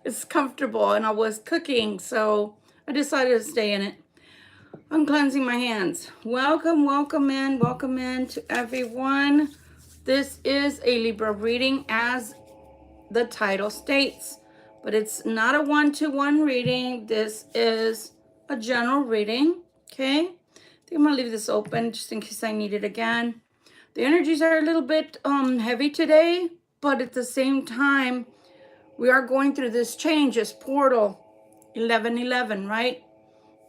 it's comfortable, and I was cooking, so I decided to stay in it. I'm cleansing my hands. Welcome in to everyone. This is a Libra reading, as the title states, but it's not a one-to-one reading. This is a general reading, okay? I think I'm gonna leave this open just in case I need it again. The energies are a little bit heavy today, but at the same time, we are going through this change, this portal 1111, right?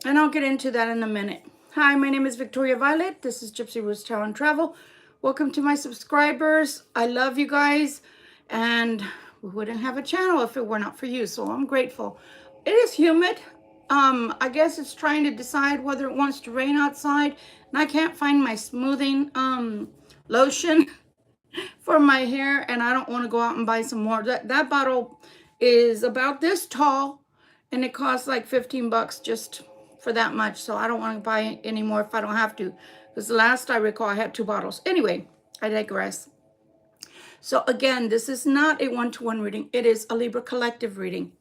And I'll get into that in a minute. Hi, my name is Victoria Violet. This is Gypsy Roots Tarot and Travel. Welcome to my subscribers. I love you guys, and we wouldn't have a channel if it were not for you, so I'm grateful. It is humid. I guess it's trying to decide whether it wants to rain outside, and I can't find my smoothing lotion for my hair, and I don't want to go out and buy some more. That bottle is about this tall, and it costs like 15 bucks just for that much, so I don't want to buy any more if I don't have to, because the last I recall I had 2 bottles. Anyway, I digress. So again, this is not a one-to-one reading. It is a Libra collective reading,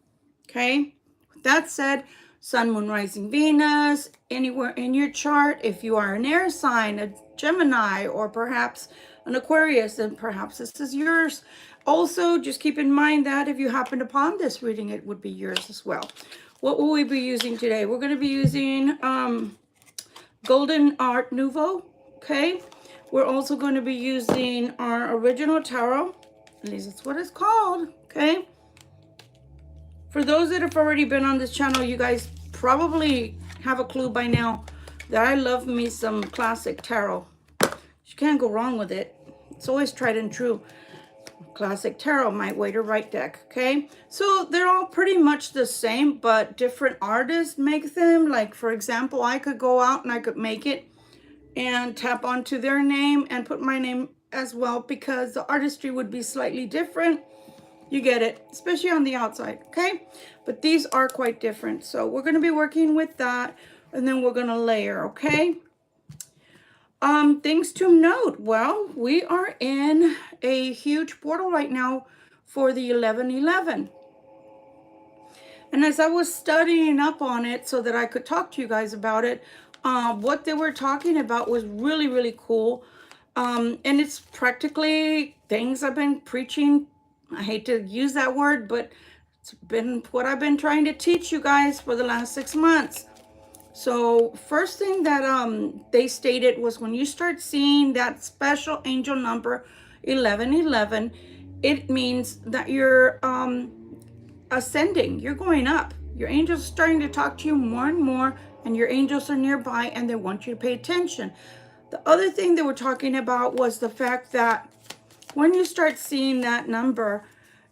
okay? With that said, Sun, Moon, Rising, Venus, anywhere in your chart, if you are an air sign, a Gemini, or perhaps an Aquarius, then perhaps this is yours. Also, just keep in mind that if you happen upon this reading, it would be yours as well. What will we be using today? We're going to be using Golden Art Nouveau, okay? We're also going to be using our original tarot. At least that's what it's called, okay? For those that have already been on this channel, you guys probably have a clue by now that I love me some classic tarot. You can't go wrong with it. It's always tried and true. Classic tarot, my Waiter Right deck, okay? So they're all pretty much the same, but different artists make them. Like, for example, I could go out and I could make it and tap onto their name and put my name as well, because the artistry would be slightly different. You get it, especially on the outside, okay? But these are quite different. So we're going to be working with that, and then we're going to layer, okay? Things to note. Well, we are in a huge portal right now for the 1111. And as I was studying up on it so that I could talk to you guys about it, what they were talking about was really, really cool. And it's practically things I've been preaching. I hate to use that word, but it's been what I've been trying to teach you guys for the last 6 months. So first thing that they stated was, when you start seeing that special angel number 1111, it means that you're ascending, you're going up. Your angels are starting to talk to you more and more, and your angels are nearby and they want you to pay attention. The other thing they were talking about was the fact that when you start seeing that number,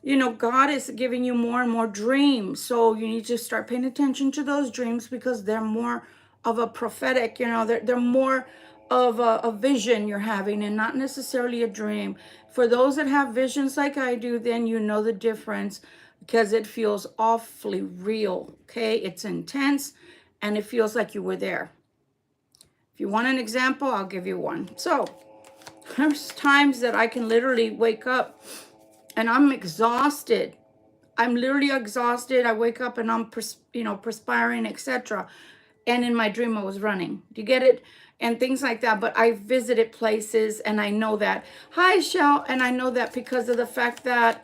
you know, God is giving you more and more dreams. So you need to start paying attention to those dreams, because they're more of a prophetic, you know, they're more of a vision you're having, and not necessarily a dream. For those that have visions like I do, then you know the difference, because it feels awfully real, okay? It's intense, and it feels like you were there. If you want an example, I'll give you one. So there's times that I can literally wake up and I'm exhausted. I'm literally exhausted. I wake up and I'm, perspiring, etc. And in my dream, I was running. Do you get it? And things like that. But I visited places, and I know that. Hi, Shell. And I know that because of the fact that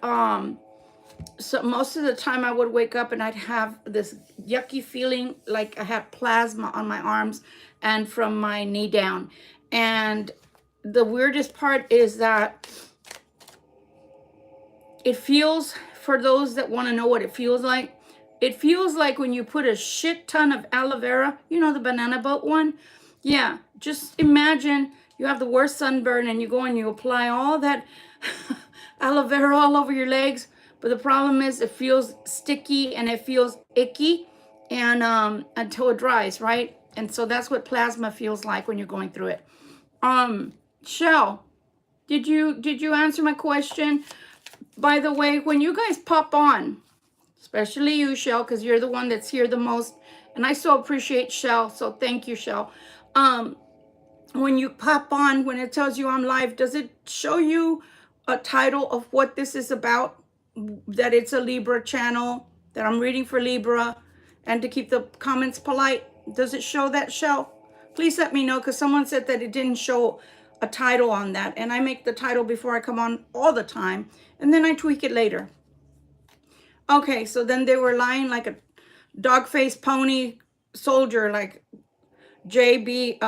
so most of the time I would wake up and I'd have this yucky feeling like I had plasma on my arms and from my knee down. And the weirdest part is that it feels, for those that want to know what it feels like when you put a shit ton of aloe vera, you know, the banana boat one. Yeah, just imagine you have the worst sunburn and you go and you apply all that aloe vera all over your legs. But the problem is it feels sticky and it feels icky, and until it dries, right? And so that's what plasma feels like when you're going through it. Shell, did you answer my question? By the way, when you guys pop on, especially you, Shell, because you're the one that's here the most, and I so appreciate Shell, so thank you, Shell. When you pop on, when it tells you I'm live, does it show you a title of what this is about? That it's a Libra channel, that I'm reading for Libra and to keep the comments polite? Does it show that, Shell? Please let me know, because someone said that it didn't show a title on that. And I make the title before I come on all the time. And then I tweak it later. Okay, so then they were lying like a dog-faced pony soldier, like JB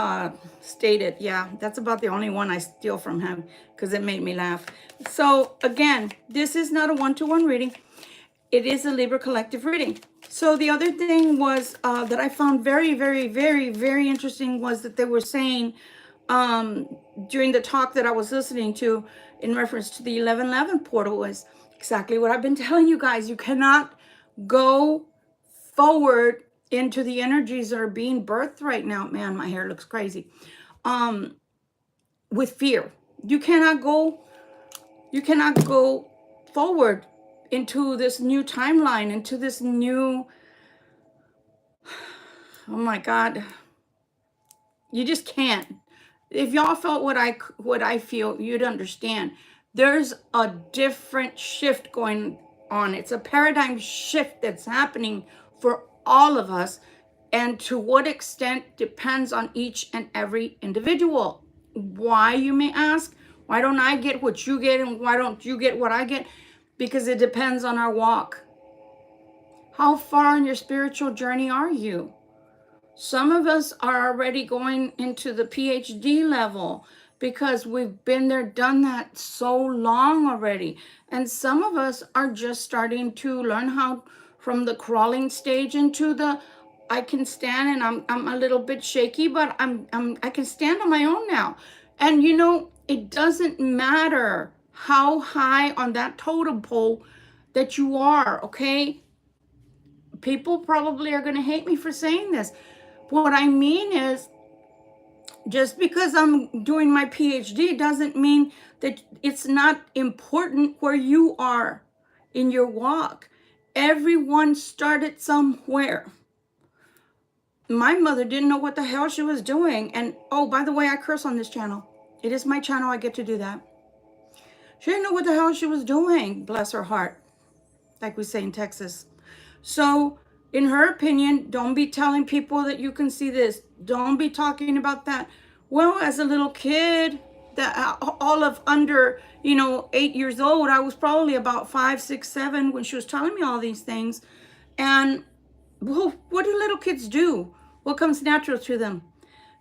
stated. Yeah, that's about the only one I steal from him because it made me laugh. So again, this is not a one-to-one reading. It is a Libra collective reading. So the other thing was that I found very, very, very, very interesting was that they were saying during the talk that I was listening to in reference to the 1111 portal was exactly what I've been telling you guys. You cannot go forward into the energies that are being birthed right now. Man, my hair looks crazy. With fear. You cannot go forward into this new timeline, into this new, oh my God. You just can't. If y'all felt what I feel, you'd understand. There's a different shift going on. It's a paradigm shift that's happening for all of us. And to what extent depends on each and every individual. Why, you may ask? Why don't I get what you get and why don't you get what I get? Because it depends on our walk. How far on your spiritual journey are you? Some of us are already going into the PhD level because we've been there, done that so long already. And some of us are just starting to learn how from the crawling stage into the I can stand, and I'm a little bit shaky, but I can stand on my own now. And you know, it doesn't matter how high on that totem pole that you are, okay? People probably are going to hate me for saying this. What I mean is, just because I'm doing my PhD doesn't mean that it's not important where you are in your walk. Everyone started somewhere. My mother didn't know what the hell she was doing. And oh, by the way, I curse on this channel. It is my channel. I get to do that. She didn't know what the hell she was doing. Bless her heart. Like we say in Texas. So in her opinion, don't be telling people that you can see this. Don't be talking about that. Well, as a little kid, that all of under, 8 years old, I was probably about 5, 6, 7 when she was telling me all these things. And well, what do little kids do? What comes natural to them?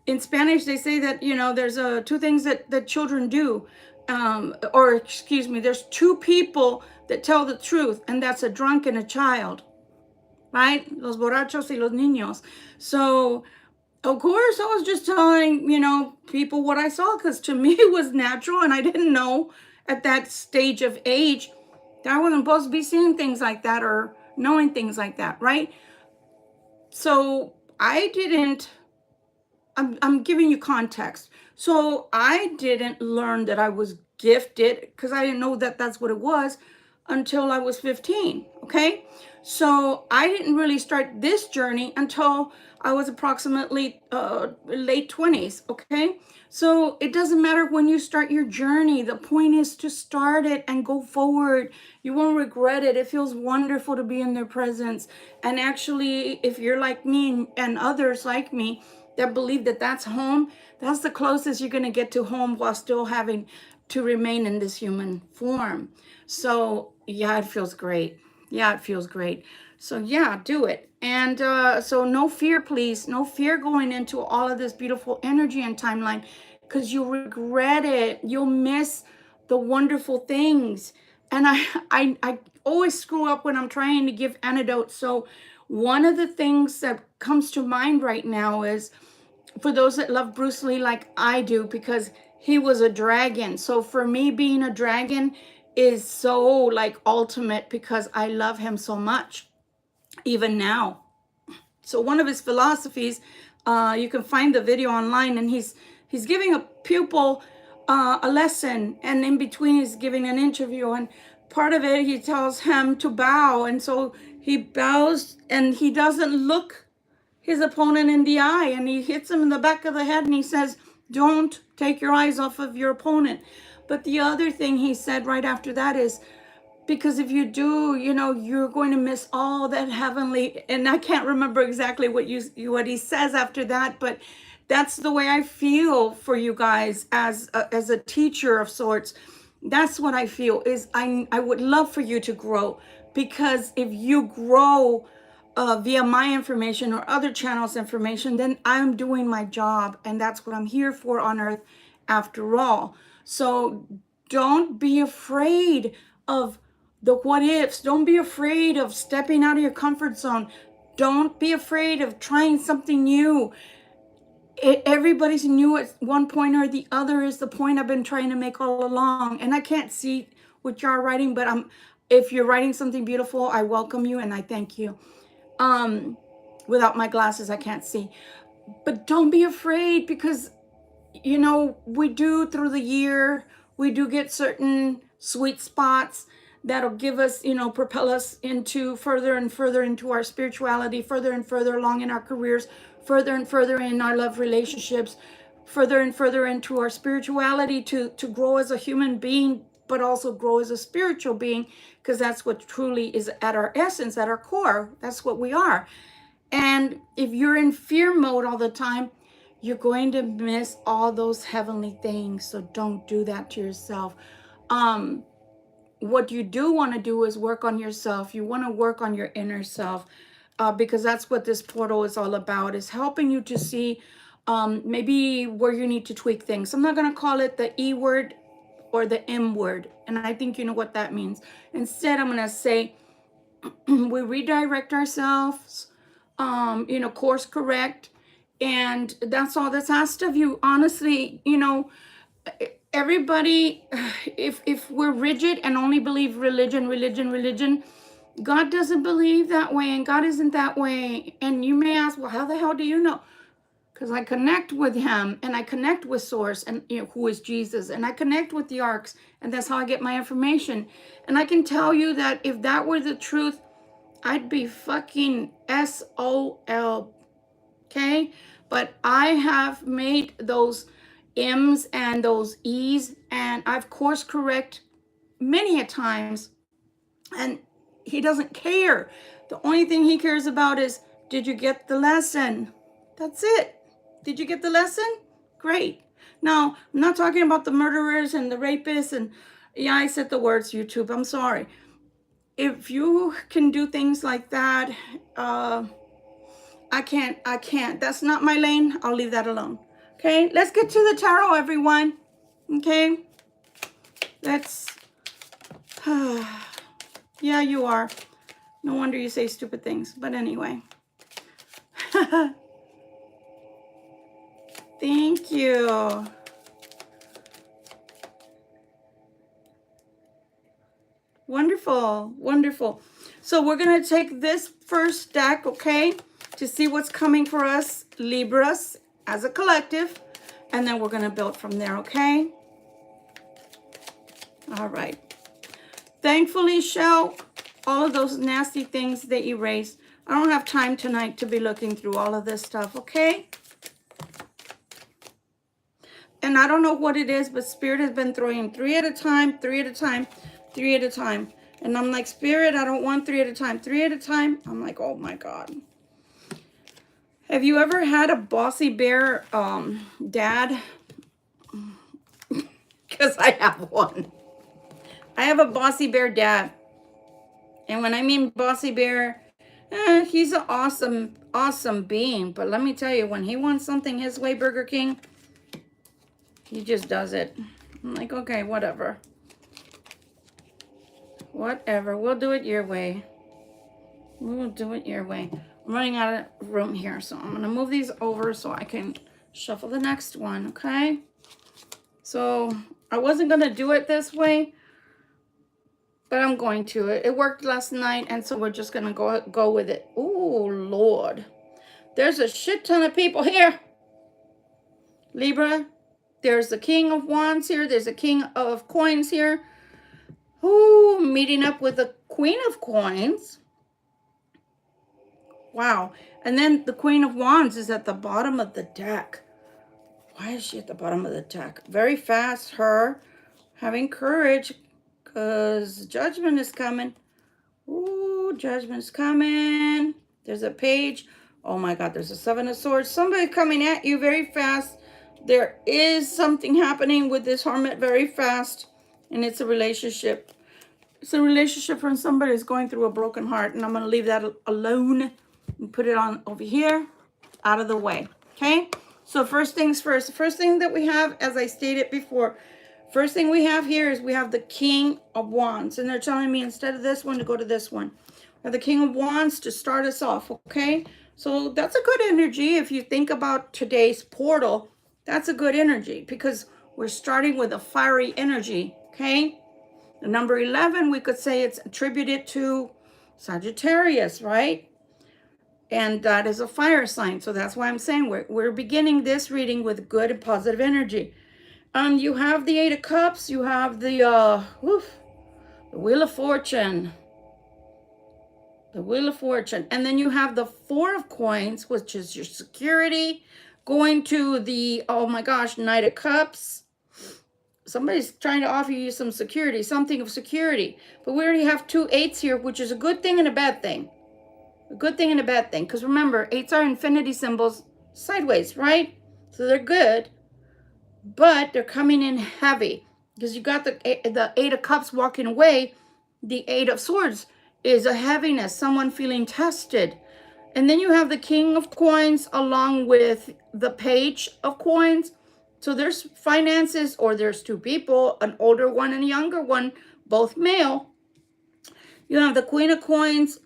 In Spanish, they say that, there's two things that children do. There's two people that tell the truth, and that's a drunk and a child. Right? Los borrachos y los niños. So, of course, I was just telling, people what I saw, because to me it was natural, and I didn't know at that stage of age that I wasn't supposed to be seeing things like that or knowing things like that, right? So I'm giving you context. So I didn't learn that I was gifted, because I didn't know that that's what it was until I was 15, okay? So I didn't really start this journey until I was approximately late 20s, okay? So it doesn't matter when you start your journey. The point is to start it and go forward. You won't regret it. It feels wonderful to be in their presence. And actually, if you're like me and others like me that believe that that's home, that's the closest you're going to get to home while still having to remain in this human form. So yeah, it feels great. Yeah, it feels great. So yeah, do it. And so no fear, please. No fear going into all of this beautiful energy and timeline, because you'll regret it. You'll miss the wonderful things. And I always screw up when I'm trying to give antidotes. So one of the things that comes to mind right now is, for those that love Bruce Lee like I do, because he was a dragon. So for me, being a dragon is so like ultimate, because I love him so much, even now. So one of his philosophies, you can find the video online, and he's giving a pupil a lesson, and in between he's giving an interview, and part of it he tells him to bow, and so he bows, and he doesn't look his opponent in the eye, and he hits him in the back of the head, and he says, don't take your eyes off of your opponent. But the other thing he said right after that is, Because if you do, you know, you're going to miss all that heavenly. And I can't remember exactly what what he says after that, but that's the way I feel for you guys as as a teacher of sorts. That's what I feel is I would love for you to grow, because if you grow via my information or other channels information, then I'm doing my job, and that's what I'm here for on earth after all. So don't be afraid of the what ifs. Don't be afraid of stepping out of your comfort zone. Don't be afraid of trying something new. Everybody's new at one point or the other is the point I've been trying to make all along. And I can't see what you're writing, but if you're writing something beautiful, I welcome you and I thank you. Without my glasses, I can't see. But don't be afraid, because you know, we do through the year, we do get certain sweet spots that'll give us, you know, propel us into further and further into our spirituality, further and further along in our careers, further and further in our love relationships, further and further into our spirituality to grow as a human being, but also grow as a spiritual being, because that's what truly is at our essence, at our core. That's what we are. And if you're in fear mode all the time, you're going to miss all those heavenly things. So don't do that to yourself. What you do want to do is work on yourself. You want to work on your inner self, because that's what this portal is all about, is helping you to see maybe where you need to tweak things. I'm not going to call it the E word or the M word. And I think you know what that means. Instead, I'm going to say we redirect ourselves, you know, course correct. And that's all that's asked of you. Honestly, you know, everybody, if we're rigid and only believe religion, God doesn't believe that way, and God isn't that way. And you may ask, well, how the hell do you know? Because I connect with him, and I connect with source, and you know, who is Jesus, and I connect with the arcs, and that's how I get my information. And I can tell you that if that were the truth, I'd be fucking SOL. Okay, but I have made those M's and those E's, and I've course correct many a times, and he doesn't care. The only thing he cares about is, did you get the lesson? That's it. Did you get the lesson? Great. Now, I'm not talking about the murderers and the rapists, and yeah, I said the words, YouTube, I'm sorry. If you can do things like that, I can't. That's not my lane. I'll leave that alone. Okay, let's get to the tarot, everyone. Okay, let's, yeah, you are. No wonder you say stupid things. But anyway. Thank you. Wonderful, wonderful. So we're going to take this first deck, okay, to see what's coming for us, Libras, as a collective. And then we're going to build from there, okay? All right. Thankfully, Shell, all of those nasty things they erased. I don't have time tonight to be looking through all of this stuff, okay? And I don't know what it is, but Spirit has been throwing 3 at a time, 3 at a time, 3 at a time. And I'm like, Spirit, I don't want 3 at a time, 3 at a time. I'm like, oh my God. Have you ever had a bossy bear dad? Because I have one. I have a bossy bear dad. And when I mean bossy bear, he's an awesome, awesome being. But let me tell you, when he wants something his way, Burger King, he just does it. I'm like, okay, whatever. Whatever. We'll do it your way. We'll do it your way. I'm running out of room here, so I'm going to move these over so I can shuffle the next one, okay? So I wasn't going to do it this way, but I'm going to. It worked last night, and so we're just going to go with it. Oh, Lord. There's a shit ton of people here. Libra. There's the King of Wands here. There's a King of Coins here. Ooh, meeting up with the Queen of Coins. Wow. And then the Queen of Wands is at the bottom of the deck. Why is she at the bottom of the deck? Very fast, her. Having courage. because judgment is coming. Ooh, judgment's coming. There's a page. Oh my God, there's a 7 of Swords. Somebody coming at you very fast. There is something happening with this Hermit very fast, and it's a relationship. It's a relationship from somebody who's going through a broken heart, and I'm going to leave that alone and put it on over here, out of the way. Okay? So first things first. The first thing that we have, as I stated before, first thing we have here is we have the King of Wands. And they're telling me instead of this one to go to this one. We have the King of Wands to start us off, okay? So that's a good energy. If you think about today's portal, that's a good energy because we're starting with a fiery energy, okay? The number 11, we could say it's attributed to Sagittarius, right? And that is a fire sign. So that's why I'm saying we're beginning this reading with good and positive energy. You have the 8 of Cups. You have the Wheel of Fortune. The Wheel of Fortune. And then you have the 4 of Coins, which is your security. Going to the, oh my gosh, Knight of Cups. Somebody's trying to offer you some security, something of security. But we already have 2 8s here, which is a good thing and a bad thing. A good thing and a bad thing. Because remember, 8s are infinity symbols sideways, right? So they're good. But they're coming in heavy. Because you got the 8 of Cups walking away. The 8 of Swords is a heaviness. Someone feeling tested. And then you have the King of Coins along with the Page of Coins. So there's finances, or there's 2 people, an older one and a younger one, both male. You have the Queen of Coins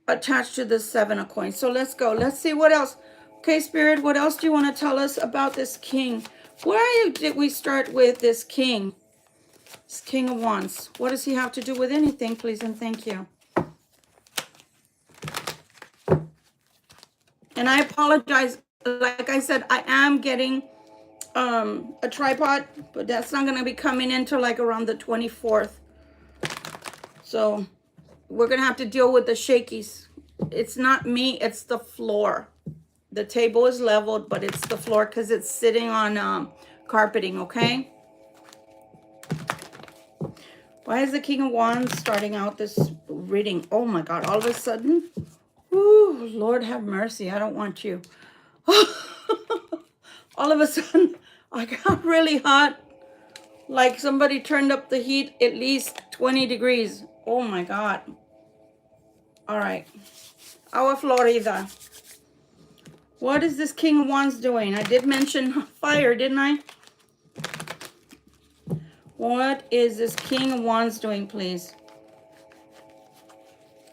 attached to the 7 of Coins. So let's go. Let's see what else. Okay, Spirit, what else do you want to tell us about this King? Where did we start with this King? This King of Wands. What does he have to do with anything, please and thank you? And I apologize. Like I said, I am getting a tripod, but that's not going to be coming in till like around the 24th. So we're going to have to deal with the shakies. It's not me, it's the floor. The table is leveled, but it's the floor because it's sitting on carpeting, okay? Why is the King of Wands starting out this reading? Oh my God, all of a sudden? Ooh, Lord have mercy, I don't want you. All of a sudden, I got really hot. Like somebody turned up the heat at least 20 degrees. Oh my God. All right. Our Florida. What is this King of Wands doing? I did mention fire, didn't I? What is this King of Wands doing, please?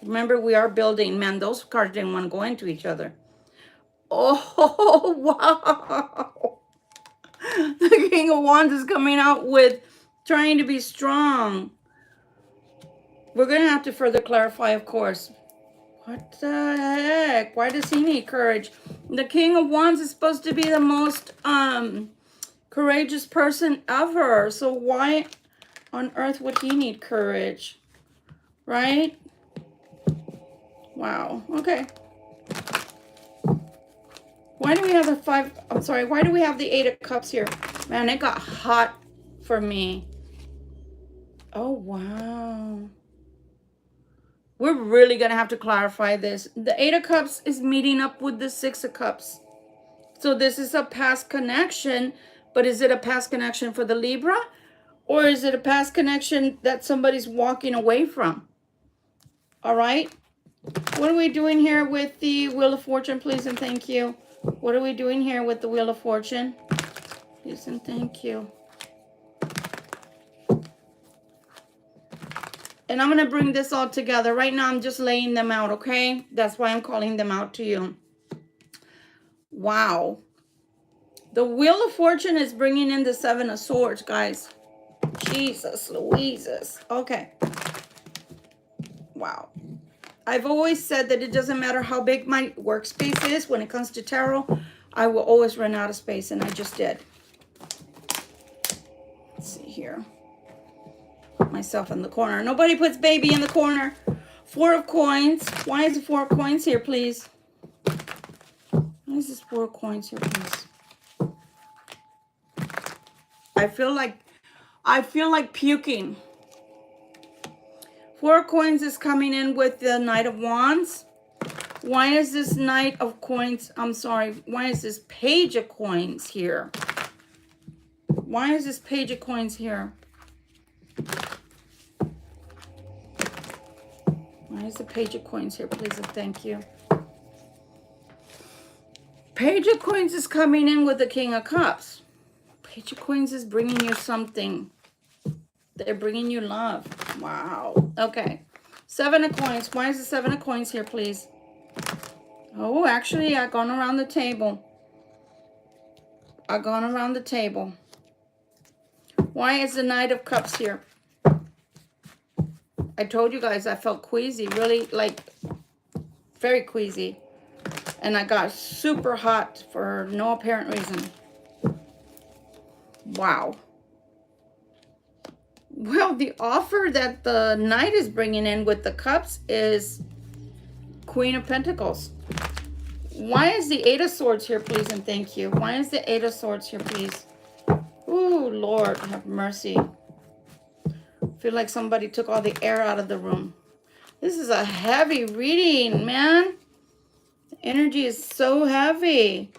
Remember, we are building. Man, those cards didn't want to go into each other. Oh, wow. The King of Wands is coming out with trying to be strong. We're going to have to further clarify, of course. What the heck? Why does he need courage? The King of Wands is supposed to be the most courageous person ever. So why on earth would he need courage? Right? Wow. Okay. Why do we have the 5? I'm sorry. Why do we have the 8 of Cups here? Man, it got hot for me. Oh, wow. We're really going to have to clarify this. The 8 of Cups is meeting up with the 6 of Cups. So this is a past connection, but is it a past connection for the Libra? Or is it a past connection that somebody's walking away from? All right. What are we doing here with the Wheel of Fortune, please and thank you? What are we doing here with the Wheel of Fortune? Please and thank you. And I'm going to bring this all together. Right now, I'm just laying them out, okay? That's why I'm calling them out to you. Wow. The Wheel of Fortune is bringing in the 7 of Swords, guys. Jesus Louises. Okay. Wow. I've always said that it doesn't matter how big my workspace is. When it comes to tarot, I will always run out of space, and I just did. Let's see here. Put myself in the corner. Nobody puts baby in the corner. 4 of Coins. Why is the 4 of Coins here, please? Why is this 4 of Coins here, please? I feel like puking. Four of Coins is coming in with the Knight of Wands. Why is this Knight of Coins, why is this Page of Coins here? Why is this Page of Coins here? Why is the Page of Coins here, please and thank you? Page of Coins is coming in with the King of Cups. Page of Coins is bringing you something. They're bringing you love. Wow. Okay. Seven of Coins. Why is the Seven of Coins here, please? Oh, actually, I've gone around the table. I've gone around the table. Why is the Knight of Cups here? I told you guys I felt queasy, really, like, very queasy. And I got super hot for no apparent reason. Wow. Well, the offer that the Knight is bringing in with the Cups is Queen of Pentacles. Why is the Eight of Swords here, please, and thank you? Why is the Eight of Swords here, please? Ooh, Lord, have mercy. I feel like somebody took all the air out of the room. This is a heavy reading, man. The energy is so heavy.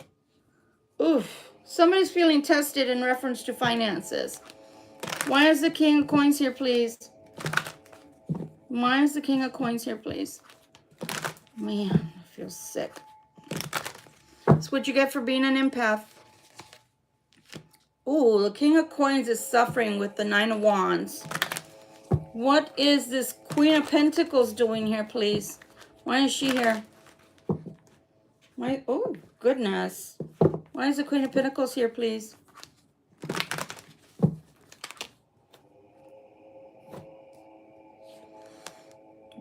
Oof. Somebody's feeling tested in reference to finances. Why is the King of Coins here, please? Why is the King of Coins here, please? Man, I feel sick. That's what you get for being an empath. Ooh, the King of Coins is suffering with the Nine of Wands. What is this Queen of Pentacles doing here, please? Why is she here? Why? Oh, goodness. Why is the Queen of Pentacles here, please?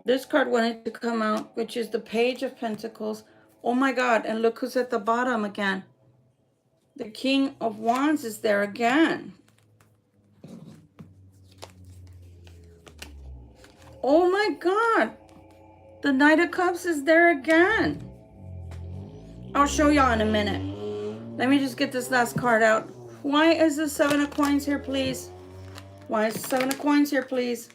This card wanted to come out, which is the Page of Pentacles. Oh my God, and look who's at the bottom again. The King of Wands is there again. Oh my God. The Knight of Cups is there again. I'll show y'all in a minute. Let me just get this last card out. Why is the Seven of Coins here, please? Why is the Seven of Coins here, please?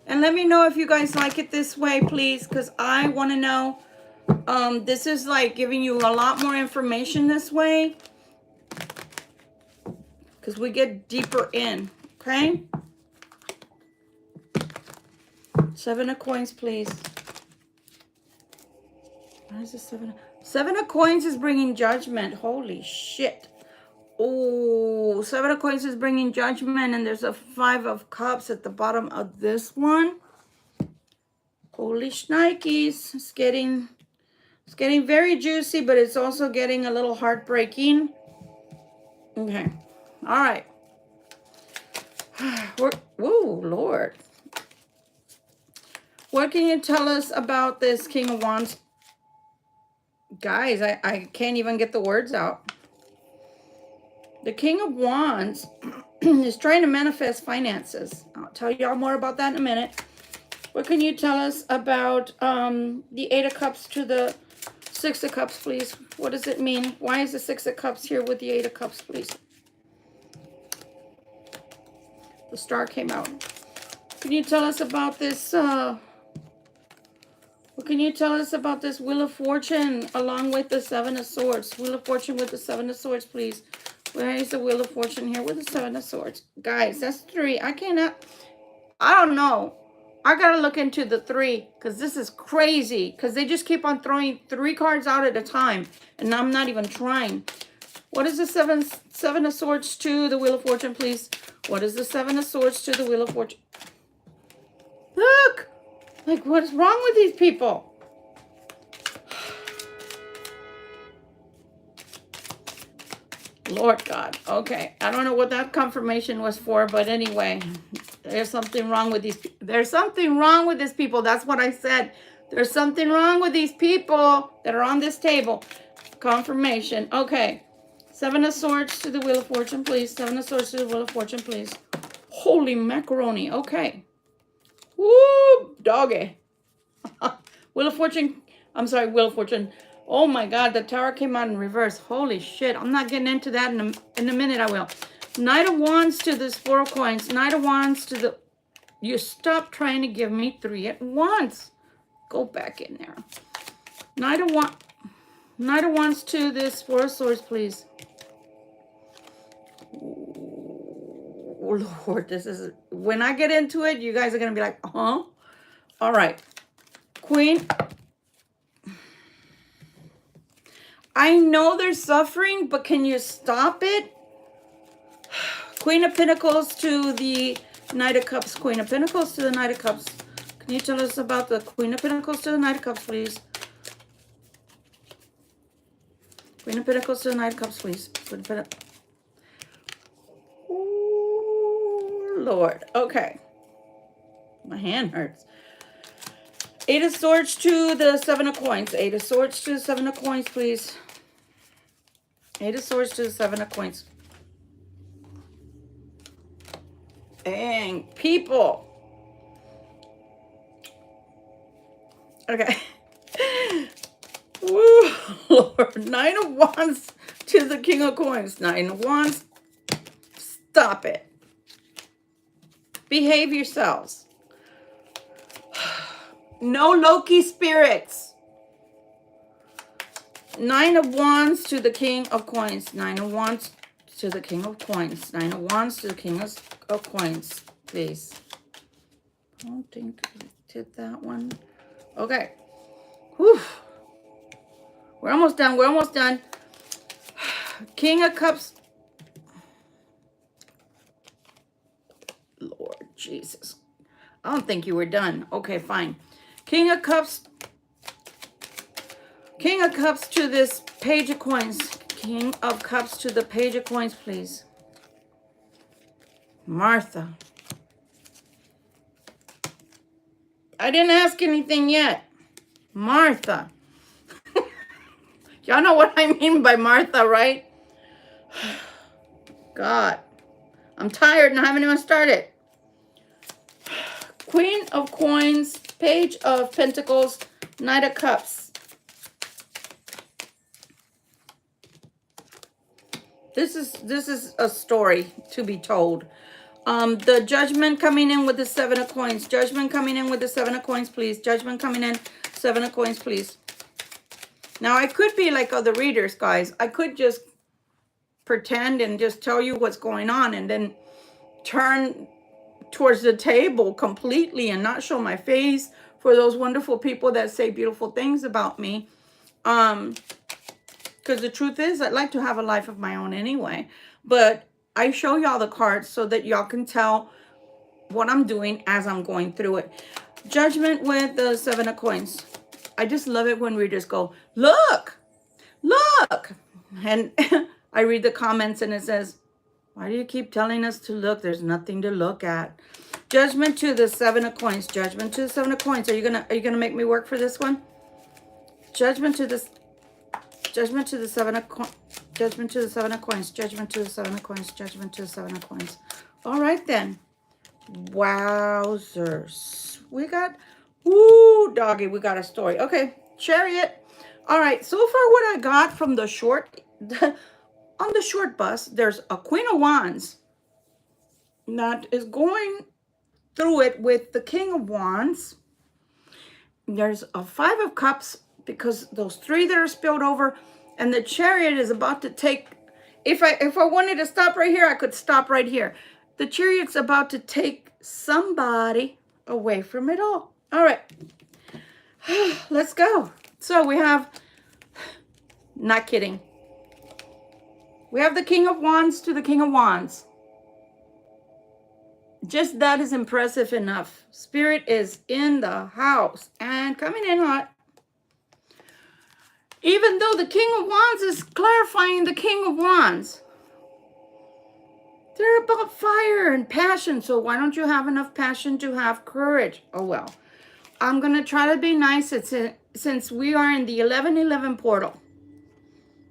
And let me know if you guys like it this way, please, because I want to know. This is like giving you a lot more information this way, because we get deeper in, okay? Seven of Coins, please. Why is the Seven of Coins is bringing judgment. Holy shit. Oh, Seven of Coins is bringing judgment, and there's a Five of Cups at the bottom of this one. Holy shnikes. It's getting very juicy, but it's also getting a little heartbreaking. Okay. All right. Whoa, Lord. What can you tell us about this King of Wands? Guys, I can't even get the words out. The King of Wands is trying to manifest finances. I'll tell y'all more about that in a minute. What can you tell us about the Eight of Cups to the Six of Cups, please? What does it mean? Why is the Six of Cups here with the Eight of Cups, please? The star came out. Can you tell us about this? What can you tell us about this Wheel of Fortune along with the Seven of Swords? Wheel of Fortune with the Seven of Swords, please. Where is the Wheel of Fortune here with the Seven of Swords? Guys, that's three. I don't know. I got to look into the three because this is crazy. Because they just keep on throwing three cards out at a time. And I'm not even trying. What is the Seven of Swords to the Wheel of Fortune, please? What is the Seven of Swords to the Wheel of Fortune? Look! Like, what is wrong with these people? Lord God. Okay. I don't know what that confirmation was for, but anyway, there's something wrong with these. There's something wrong with these people. That's what I said. There's something wrong with these people that are on this table. Confirmation. Okay. Seven of Swords to the Wheel of Fortune, please. Seven of Swords to the Wheel of Fortune, please. Holy macaroni. Okay. Woo, doggy. Wheel of Fortune. I'm sorry, Wheel of Fortune. Oh my God, the Tower came out in reverse. Holy shit. I'm not getting into that in a minute. I will. Knight of Wands to this Four of Coins. Knight of Wands to the You stop trying to give me 3 at once. Go back in there. Knight of Wands to this 4 of Swords, please. Oh, Lord, this is... When I get into it, you guys are going to be like, huh? All right. Queen. I know they're suffering, but can you stop it? Queen of Pentacles to the Knight of Cups. Queen of Pentacles to the Knight of Cups. Can you tell us about the Queen of Pentacles to the Knight of Cups, please? Queen of Pentacles to the Knight of Cups, please. Oh, Lord. Okay. My hand hurts. 8 of Swords to the 7 of Coins. 8 of Swords to the 7 of Coins, please. 8 of Swords to the 7 of Coins. Dang, people. Okay. Woo, Lord. 9 of Wands to the King of Coins. 9 of Wands. Stop it. Behave yourselves. No Loki spirits. 9 of Wands to the King of Coins. 9 of Wands to the King of Coins. 9 of Wands to the King of Coins, please. I don't think I did that one. Okay. Whew. We're almost done. We're almost done. King of Cups. Lord Jesus. I don't think you were done. Okay, fine. King of Cups. King of Cups to this Page of Coins. King of Cups to the Page of Coins, please. Martha. I didn't ask anything yet. Martha. Y'all know what I mean by Martha, right? God. I'm tired and I haven't even started. Queen of Coins, Page of Pentacles, Knight of Cups. This is a story to be told. The Judgment coming in with the 7 of Coins. Judgment coming in with the 7 of Coins, please. Judgment coming in, 7 of Coins, please. Now, I could be like other readers, guys. I could just pretend and just tell you what's going on and then turn towards the table completely and not show my face for those wonderful people that say beautiful things about me. Because the truth is, I'd like to have a life of my own anyway. But I show y'all the cards so that y'all can tell what I'm doing as I'm going through it. Judgment with the 7 of Coins. I just love it when readers go, look, look. And I read the comments and it says, why do you keep telling us to look? There's nothing to look at. Judgment to the 7 of Coins. Judgment to the 7 of Coins. Are you gonna make me work for this one? Judgment to the 7 of Coins. Judgment to the 7 of Coins. Judgment to the 7 of Coins. Judgment to the 7 of Coins. All right then. Wowzers. We got, woo, doggy, we got a story. Okay, Chariot. All right, so far what I got from the short, on the short bus, there's a Queen of Wands that is going through it with the King of Wands. There's a 5 of Cups because those 3 that are spilled over, and the Chariot is about to take, if I wanted to stop right here, I could stop right here. The Chariot's about to take somebody away from it all. All right, let's go. So we have, not kidding, we have the King of Wands to the King of Wands. Just that is impressive enough. Spirit is in the house and coming in hot. Even though the King of Wands is clarifying the King of Wands. They're about fire and passion. So why don't you have enough passion to have courage? Oh, well. I'm going to try to be nice since we are in the 1111 portal.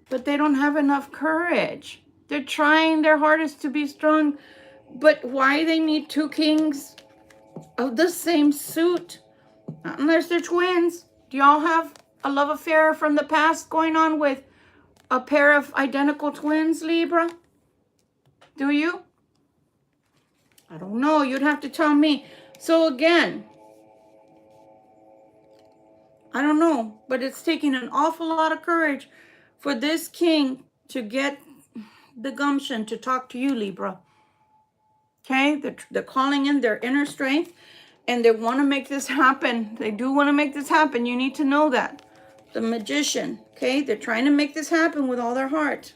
But they don't have enough courage. They're trying their hardest to be strong. But why they need 2 kings of the same suit? Not unless they're twins. Do y'all have a love affair from the past going on with a pair of identical twins, Libra? Do you? I don't know. You'd have to tell me. So again, I don't know, but it's taking an awful lot of courage for this king to get the gumption to talk to you, Libra. Okay, they're calling in their inner strength and they want to make this happen. They do want to make this happen. You need to know that. The Magician, okay, they're trying to make this happen with all their heart.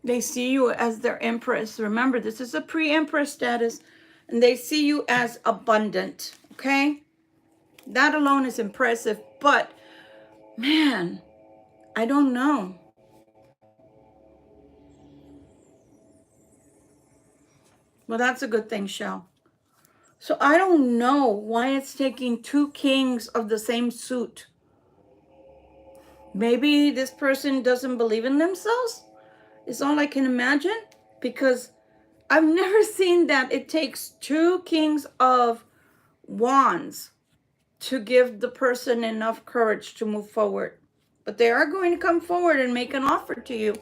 They see you as their empress. Remember, this is a pre-empress status, and they see you as abundant, okay? That alone is impressive, but man, I don't know. Well, that's a good thing, Shell. So I don't know why it's taking two kings of the same suit. Maybe this person doesn't believe in themselves? Is all I can imagine, because I've never seen that it takes two kings of wands to give the person enough courage to move forward. But they are going to come forward and make an offer to you.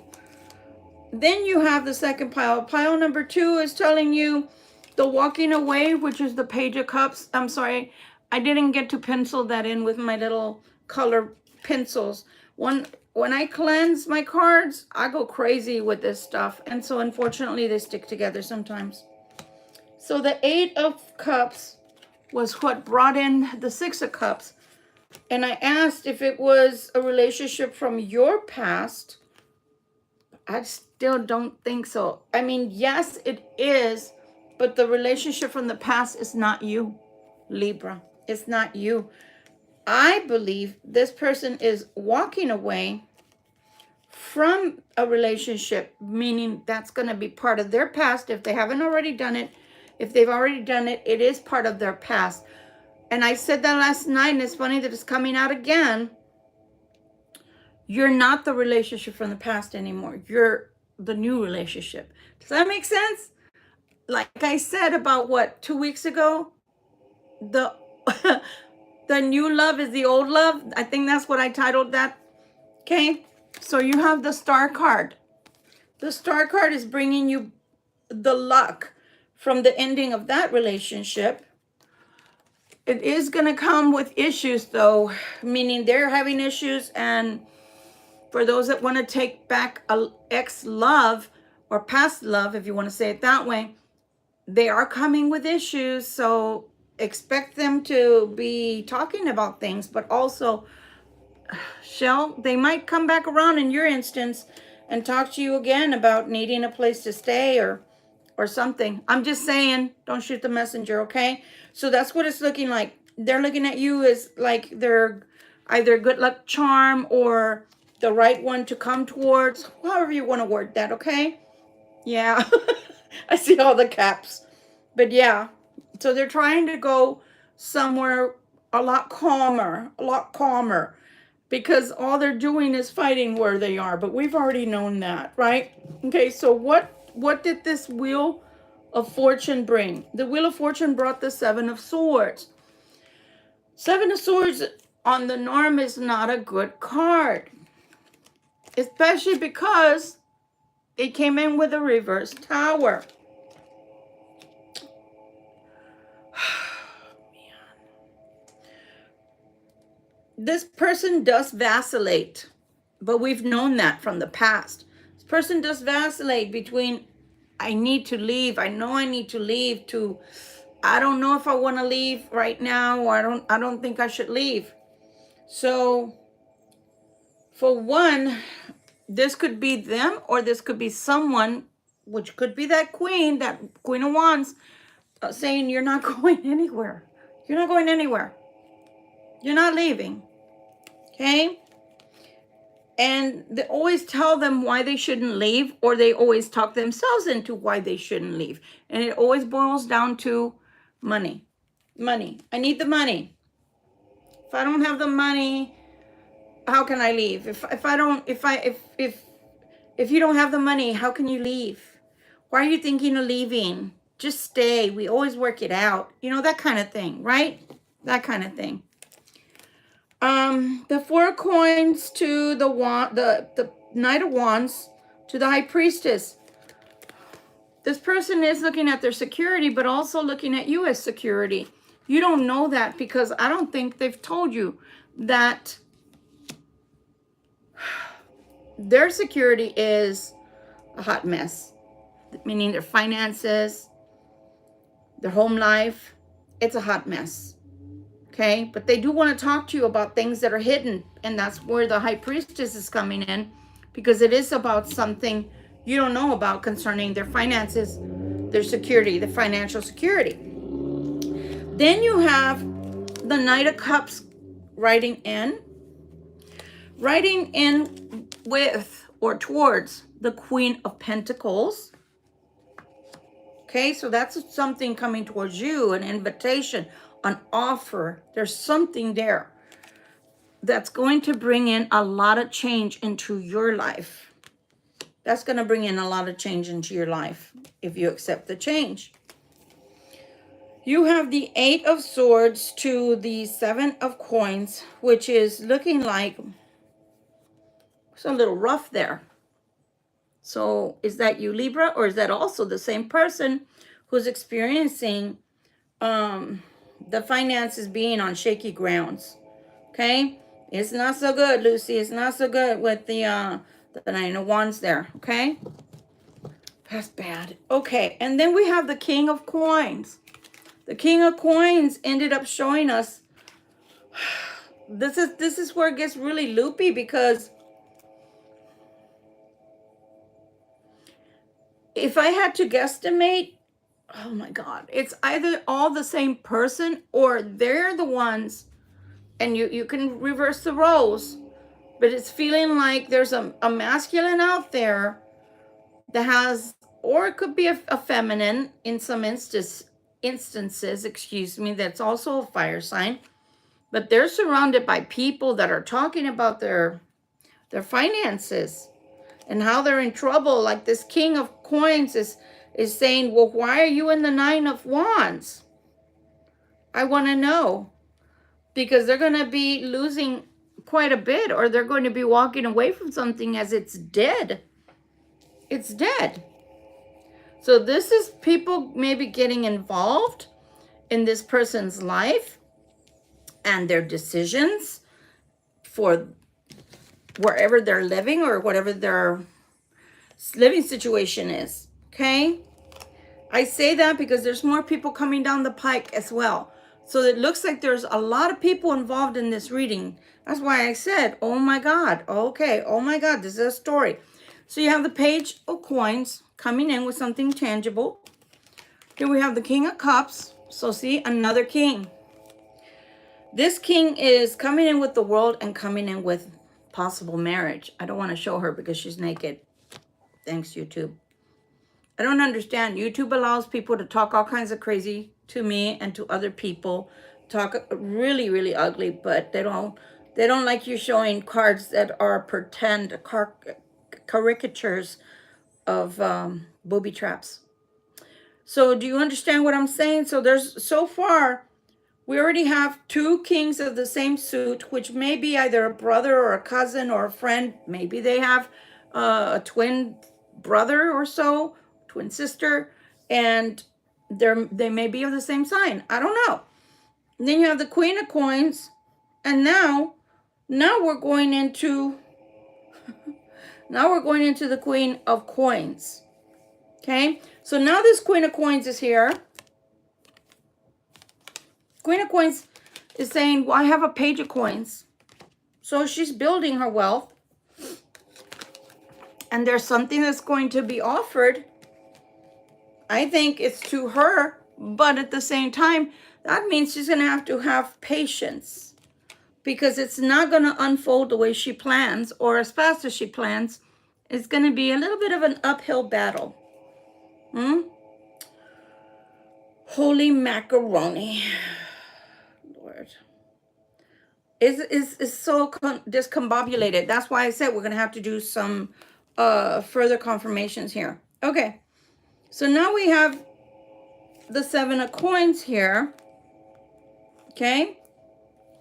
Then you have the second pile. Pile number 2 is telling you the walking away, which is the Page of Cups. I'm sorry, I didn't get to pencil that in with my little color pencils. When I cleanse my cards, I go crazy with this stuff. And so unfortunately, they stick together sometimes. So the 8 of Cups was what brought in the 6 of Cups. And I asked if it was a relationship from your past. I still don't think so. I mean, yes, it is. But the relationship from the past is not you, Libra. It's not you. I believe this person is walking away from a relationship, meaning that's going to be part of their past. If they haven't already done it, if they've already done it, it is part of their past. And I said that last night, and it's funny that it's coming out again. You're not the relationship from the past anymore. You're the new relationship. Does that make sense? Like I said about, what, 2 weeks ago? The the new love is the old love. I think that's what I titled that. Okay? So you have the Star card. The Star card is bringing you the luck from the ending of that relationship. It is going to come with issues, though, meaning they're having issues. And for those that want to take back a ex-love or past love, if you want to say it that way, they are coming with issues. So expect them to be talking about things, but also, Shell, they might come back around in your instance and talk to you again about needing a place to stay or something. I'm just saying, don't shoot the messenger, okay? So that's what it's looking like. They're looking at you as like they're either good luck charm or the right one to come towards, however you want to word that, okay? Yeah, I see all the caps. But yeah, so they're trying to go somewhere a lot calmer, because all they're doing is fighting where they are. But we've already known that, right? Okay, so what did this Wheel of Fortune bring? The Wheel of Fortune brought the 7 of Swords. 7 of Swords on the norm is not a good card, especially because it came in with a reverse Tower. This person does vacillate, but we've known that from the past. This person does vacillate between, I need to leave, I know I need to leave, to, I don't know if I want to leave right now, or I don't think I should leave. So for one, this could be them, or this could be someone, which could be that Queen of Wands, saying you're not going anywhere. You're not going anywhere. You're not leaving. Okay? And they always tell them why they shouldn't leave, or they always talk themselves into why they shouldn't leave. And it always boils down to money. Money. I need the money. If I don't have the money, how can I leave? If you don't have the money, how can you leave? Why are you thinking of leaving? Just stay. We always work it out. You know, that kind of thing, right? That kind of thing. The 4 of Coins to the Knight of Wands to the High Priestess. This person is looking at their security, but also looking at you as security. You don't know that because I don't think they've told you that their security is a hot mess, meaning their finances, their home life. It's a hot mess. Okay, but they do want to talk to you about things that are hidden, and that's where the high priestess is coming in, because it is about something you don't know about concerning their finances, their security, the financial security. Then you have the Knight of Cups riding in with or towards the Queen of Pentacles. Okay, so that's something coming towards you, an invitation, an offer. There's something there that's going to bring in a lot of change into your life. That's going to bring in a lot of change into your life if you accept the change. You have the Eight of Swords to the Seven of Coins, which is looking like it's a little rough there. So is that you, Libra, or is that also the same person who's experiencing the finances being on shaky grounds? Okay, it's not so good, Lucy. It's not so good with the Nine of Wands there. Okay, that's bad. Okay, and then we have the King of Coins. The King of Coins ended up showing us. This is where it gets really loopy, because if I had to guesstimate, oh my God, it's either all the same person or they're the ones, and you can reverse the roles, but it's feeling like there's a masculine out there that has, or it could be a feminine in some instances, excuse me, that's also a fire sign, but they're surrounded by people that are talking about their finances and how they're in trouble. Like this King of Coins is saying, well, why are you in the Nine of Wands? I want to know, because they're going to be losing quite a bit, or they're going to be walking away from something as it's dead. It's dead. So this is people maybe getting involved in this person's life and their decisions for wherever they're living or whatever their living situation is. Okay, I say that because there's more people coming down the pike as well. So it looks like there's a lot of people involved in this reading. That's why I said, oh my God. Okay, oh my God, this is a story. So you have the Page of Coins coming in with something tangible. Here we have the King of Cups. So see, another king. This king is coming in with the World and coming in with possible marriage. I don't want to show her because she's naked. Thanks, YouTube. I don't understand. YouTube allows people to talk all kinds of crazy to me and to other people. Talk really, really ugly, but they don't like you showing cards that are pretend caricatures of booby traps. So do you understand what I'm saying? So so far, we already have two kings of the same suit, which may be either a brother or a cousin or a friend. Maybe they have a twin brother or so, twin sister, and they may be of the same sign. I don't know. And then you have the Queen of Coins, and now we're going into the Queen of Coins. Okay, so now this Queen of Coins is here. Queen of Coins is saying, well, I have a Page of Coins. So she's building her wealth. And there's something that's going to be offered. I think it's to her, but at the same time, that means she's going to have patience, because it's not going to unfold the way she plans or as fast as she plans. It's going to be a little bit of an uphill battle. Holy macaroni. Lord. It's so discombobulated. That's why I said we're going to have to do some further confirmations here. Okay. So now we have the Seven of Coins here. Okay.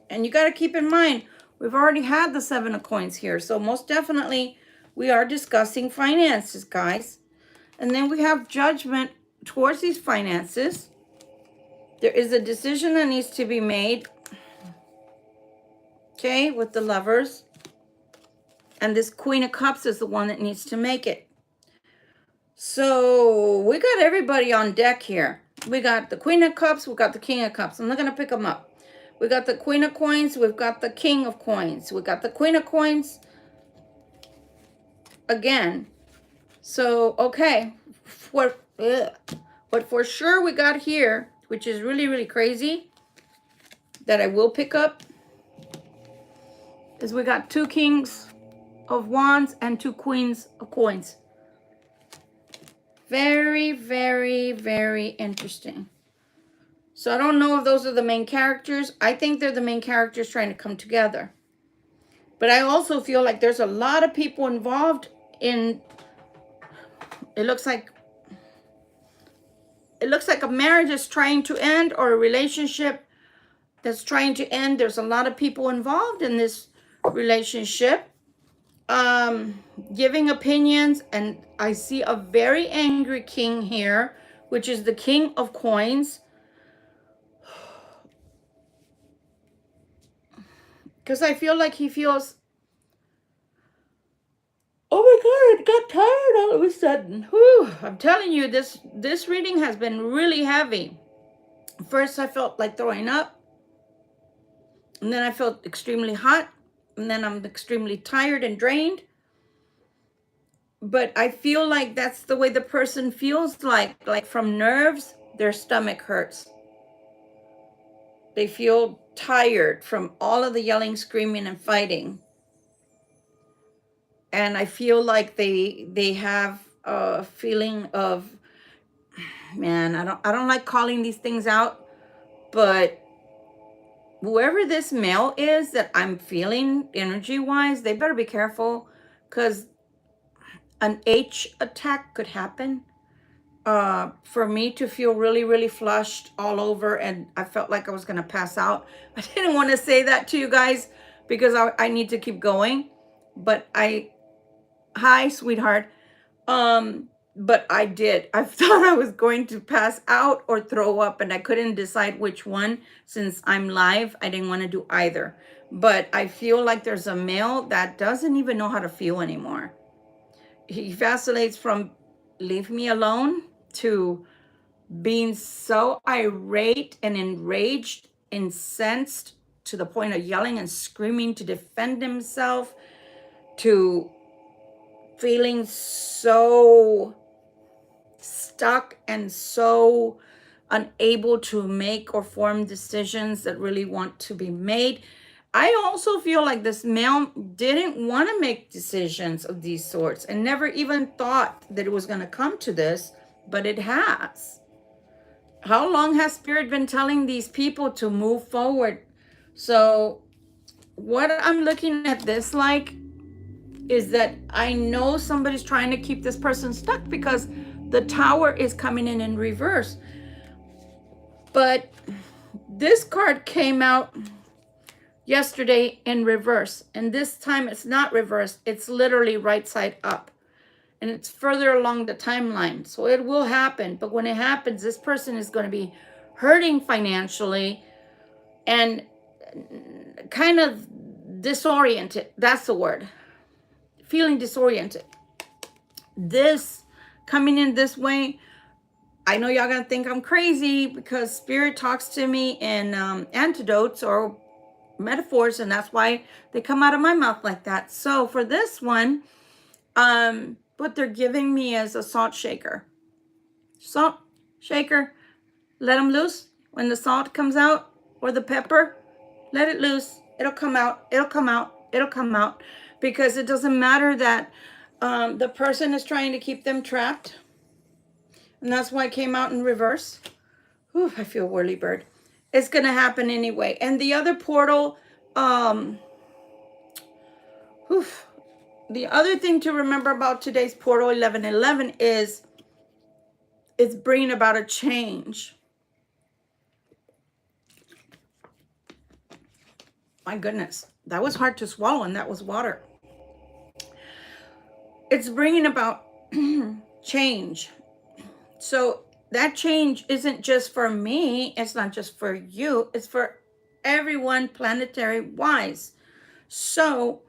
And you got to keep in mind, we've already had the Seven of Coins here. So most definitely we are discussing finances, guys. And then we have judgment towards these finances. There is a decision that needs to be made. Okay, with the Lovers. And this Queen of Cups is the one that needs to make it. So we got everybody on deck here. We got the Queen of Cups. We got the King of Cups. I'm not going to pick them up. We got the Queen of Coins. We've got the King of Coins. We got the Queen of Coins again. So, okay. What for sure we got here, which is really, really crazy, that I will pick up, is we got 2 Kings of Wands and 2 Queens of Coins. Very, very, very interesting. So I don't know if those are the main characters. I think they're the main characters trying to come together. But I also feel like there's a lot of people involved in, it looks like a marriage is trying to end, or a relationship that's trying to end. There's a lot of people involved in this relationship, giving opinions. And I see a very angry king here, which is the King of Coins. Because I feel like he feels, oh my God, I got tired all of a sudden. Whew. I'm telling you, this reading has been really heavy. First, I felt like throwing up. And then I felt extremely hot. And then I'm extremely tired and drained. But I feel like that's the way the person feels, like from nerves, their stomach hurts. They feel tired from all of the yelling, screaming, and fighting. And I feel like they have a feeling of, man, I don't like calling these things out, but whoever this male is that I'm feeling energy-wise, they better be careful, because an H attack could happen. For me to feel really, really flushed all over, and I felt like I was going to pass out. I didn't want to say that to you guys because I need to keep going. But hi, sweetheart. But I did. I thought I was going to pass out or throw up, and I couldn't decide which one. Since I'm live, I didn't want to do either. But I feel like there's a male that doesn't even know how to feel anymore. He vacillates from leave me alone to being so irate and enraged, incensed, to the point of yelling and screaming to defend himself, to feeling so stuck and so unable to make or form decisions that really want to be made. I also feel like this male didn't want to make decisions of these sorts and never even thought that it was going to come to this, but it has. How long has Spirit been telling these people to move forward? So what I'm looking at this like is that I know somebody's trying to keep this person stuck because the Tower is coming in reverse. But this card came out yesterday in reverse, and this time it's not reversed, it's literally right side up, and it's further along the timeline. So it will happen, but when it happens, this person is going to be hurting financially and kind of disoriented. That's the word, feeling disoriented. This coming in this way, I know y'all gonna think I'm crazy because Spirit talks to me in antidotes or metaphors, and that's why they come out of my mouth like that. So for this one, what they're giving me is a salt shaker. Salt shaker, let them loose. When the salt comes out, or the pepper, let it loose. It'll come out, it'll come out, it'll come out. Because it doesn't matter that the person is trying to keep them trapped. And that's why it came out in reverse. Whew, I feel whirly bird. It's going to happen anyway. And the other portal, the other thing to remember about today's portal 1111 is it's bringing about a change. My goodness, that was hard to swallow, and that was water. It's bringing about change. So that change isn't just for me. It's not just for you. It's for everyone planetary wise. So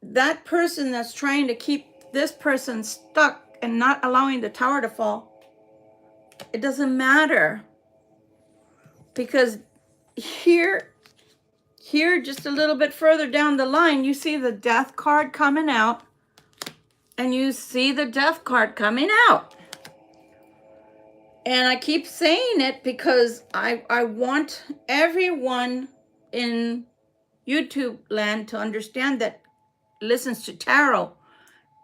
that person that's trying to keep this person stuck and not allowing the tower to fall, it doesn't matter. Because here, just a little bit further down the line, you see the death card coming out. And you see the death card coming out. And I keep saying it because I want everyone in YouTube land to understand that listens to tarot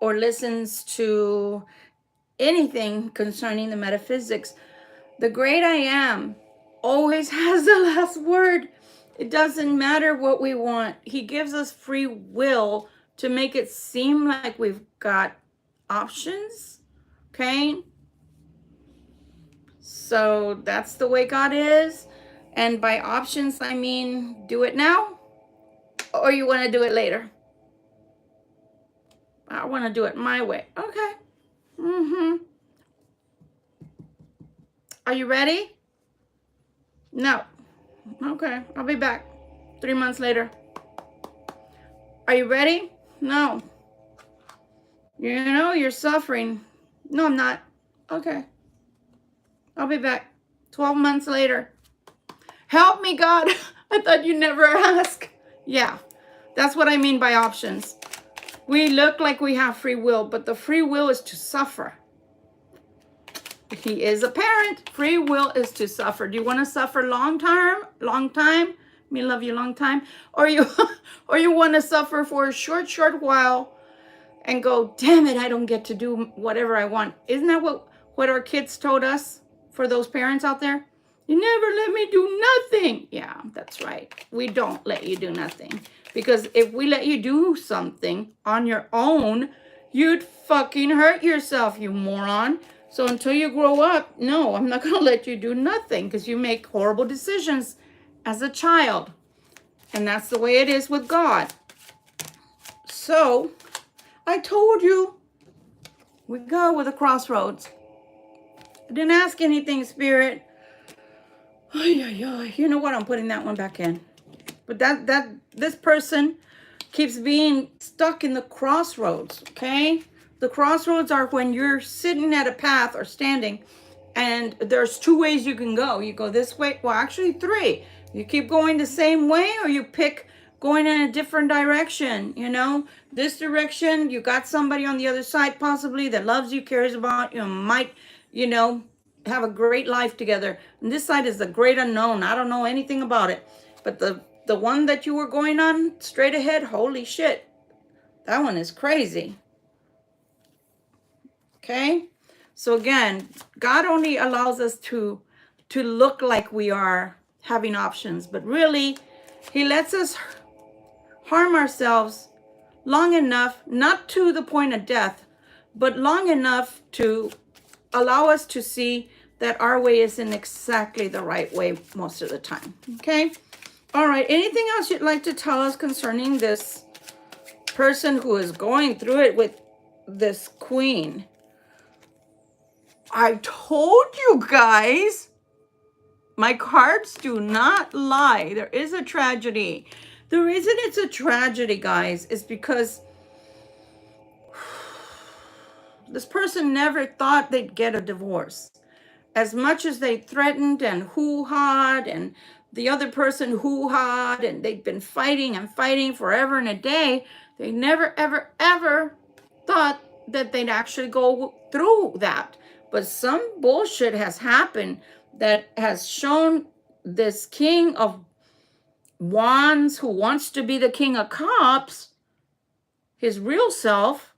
or listens to anything concerning the metaphysics. The great I am always has the last word. It doesn't matter what we want. He gives us free will to make it seem like we've got options. Okay? So that's the way God is. And by options, I mean do it now or you want to do it later. I want to do it my way. Okay. Are you ready? No. Okay. I'll be back 3 months later. Are you ready? No. You know, you're suffering. No, I'm not. Okay. I'll be back 12 months later. Help me, God. I thought you never ask. Yeah, that's what I mean by options. We look like we have free will, but the free will is to suffer. He is a parent. Free will is to suffer. Do you want to suffer long time? Me love you long time. Or you want to suffer for a short while and go, damn it, I don't get to do whatever I want. Isn't that what our kids told us? For those parents out there, you never let me do nothing. Yeah, that's right. We don't let you do nothing. Because if we let you do something on your own, you'd fucking hurt yourself, you moron. So until you grow up, no, I'm not going to let you do nothing because you make horrible decisions as a child. And that's the way it is with God. So I told you, we go with a crossroads. I didn't ask anything, Spirit. You know what? I'm putting that one back in. But this person keeps being stuck in the crossroads, okay? The crossroads are when you're sitting at a path or standing, and there's 2 ways you can go. You go this way. Well, actually 3. You keep going the same way, or you pick going in a different direction, you know? This direction, you got somebody on the other side possibly that loves you, cares about you, might, you know, have a great life together. And this side is the great unknown. I don't know anything about it. But the one that you were going on straight ahead, holy shit. That one is crazy. Okay? So again, God only allows us to look like we are having options. But really, he lets us harm ourselves long enough, not to the point of death, but long enough to allow us to see that our way isn't exactly the right way most of the time. Okay? All right. Anything else you'd like to tell us concerning this person who is going through it with this queen? I told you guys, my cards do not lie. There is a tragedy. The reason it's a tragedy, guys, is because this person never thought they'd get a divorce. As much as they threatened and hoo-hawed, and the other person hoo-hawed, and they'd been fighting and fighting forever and a day, they never, ever, ever thought that they'd actually go through that. But some bullshit has happened that has shown this King of Wands, who wants to be the King of Cups, his real self,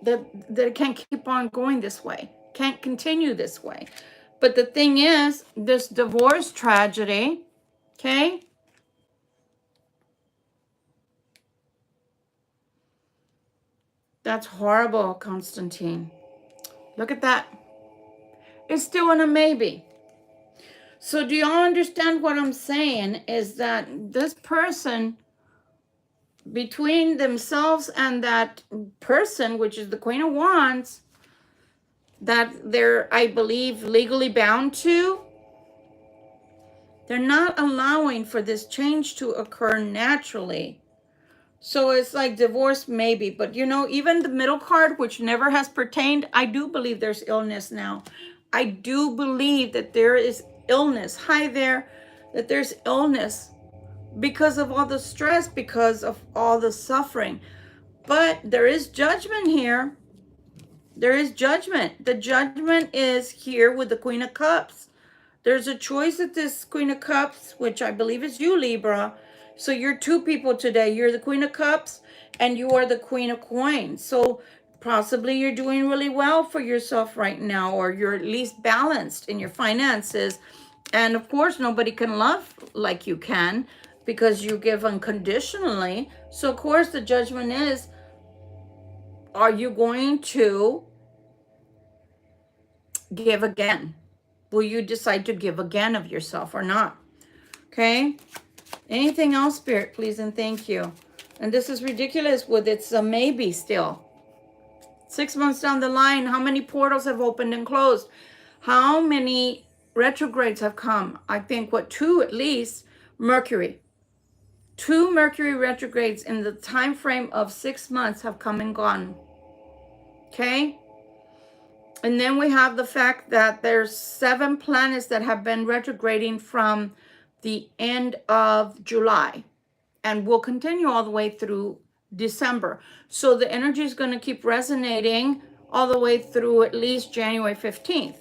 that it can't keep on going this way, can't continue this way. But the thing is, this divorce tragedy, okay, that's horrible, Constantine. Look at that. It's still in a maybe. So do y'all understand what I'm saying? Is that this person between themselves and that person, which is the Queen of Wands, that they're, I believe, legally bound to, they're not allowing for this change to occur naturally. So it's like divorce maybe, but you know, even the middle card, which never has pertained, I do believe there's illness now. I do believe that there is illness. Hi there, that there's illness because of all the stress, because of all the suffering. But there is judgment here. There is judgment. The judgment is here with the Queen of Cups. There's a choice at this Queen of Cups, which I believe is you, Libra. So you're two people today. You're the Queen of Cups and you are the Queen of Coins. So possibly you're doing really well for yourself right now, or you're at least balanced in your finances. And of course, nobody can love like you can because you give unconditionally. So of course, the judgment is, are you going to give again? Will you decide to give again of yourself or not? Okay. Anything else, Spirit, please and thank you. And this is ridiculous with it's a maybe still. 6 months down the line, how many portals have opened and closed? How many retrogrades have come? I think, what, 2 at least. Mercury. 2 Mercury retrogrades in the time frame of 6 months have come and gone. Okay? And then we have the fact that there's 7 planets that have been retrograding from the end of July and will continue all the way through December. So the energy is going to keep resonating all the way through at least January 15th.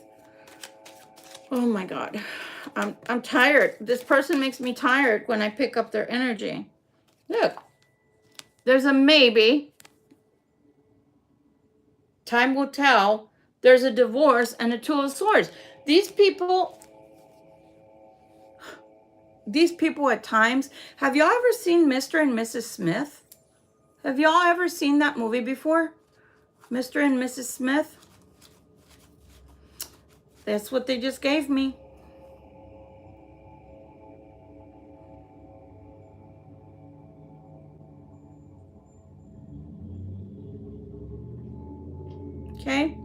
Oh my God. I'm tired. This person makes me tired when I pick up their energy. Look, there's a maybe. Time will tell. There's a divorce and a 2 of Swords. These people at times, have y'all ever seen Mr. and Mrs. Smith? Have y'all ever seen that movie before? Mr. and Mrs. Smith? That's what they just gave me. Okay.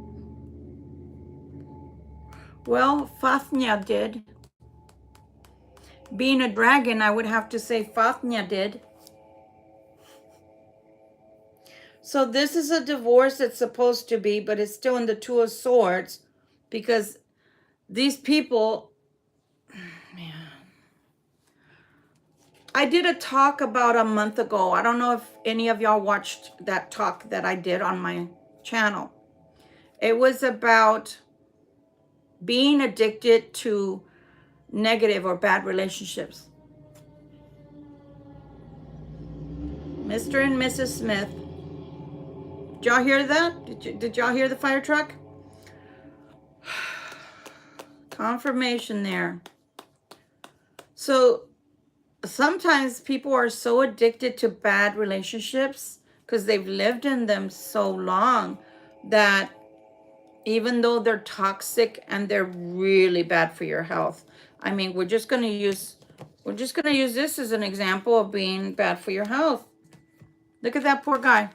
Well, Fafnir did. Being a dragon, I would have to say Fafnir did. So this is a divorce that's supposed to be, but it's still in the 2 of Swords because these people, man. I did a talk about a month ago. I don't know if any of y'all watched that talk that I did on my channel. It was about being addicted to negative or bad relationships. Mr. and Mrs. Smith. Did y'all hear that? Did y'all hear the fire truck? Confirmation there. So sometimes people are so addicted to bad relationships because they've lived in them so long that even though they're toxic and they're really bad for your health. I mean, we're just going to use this as an example of being bad for your health. Look at that poor guy.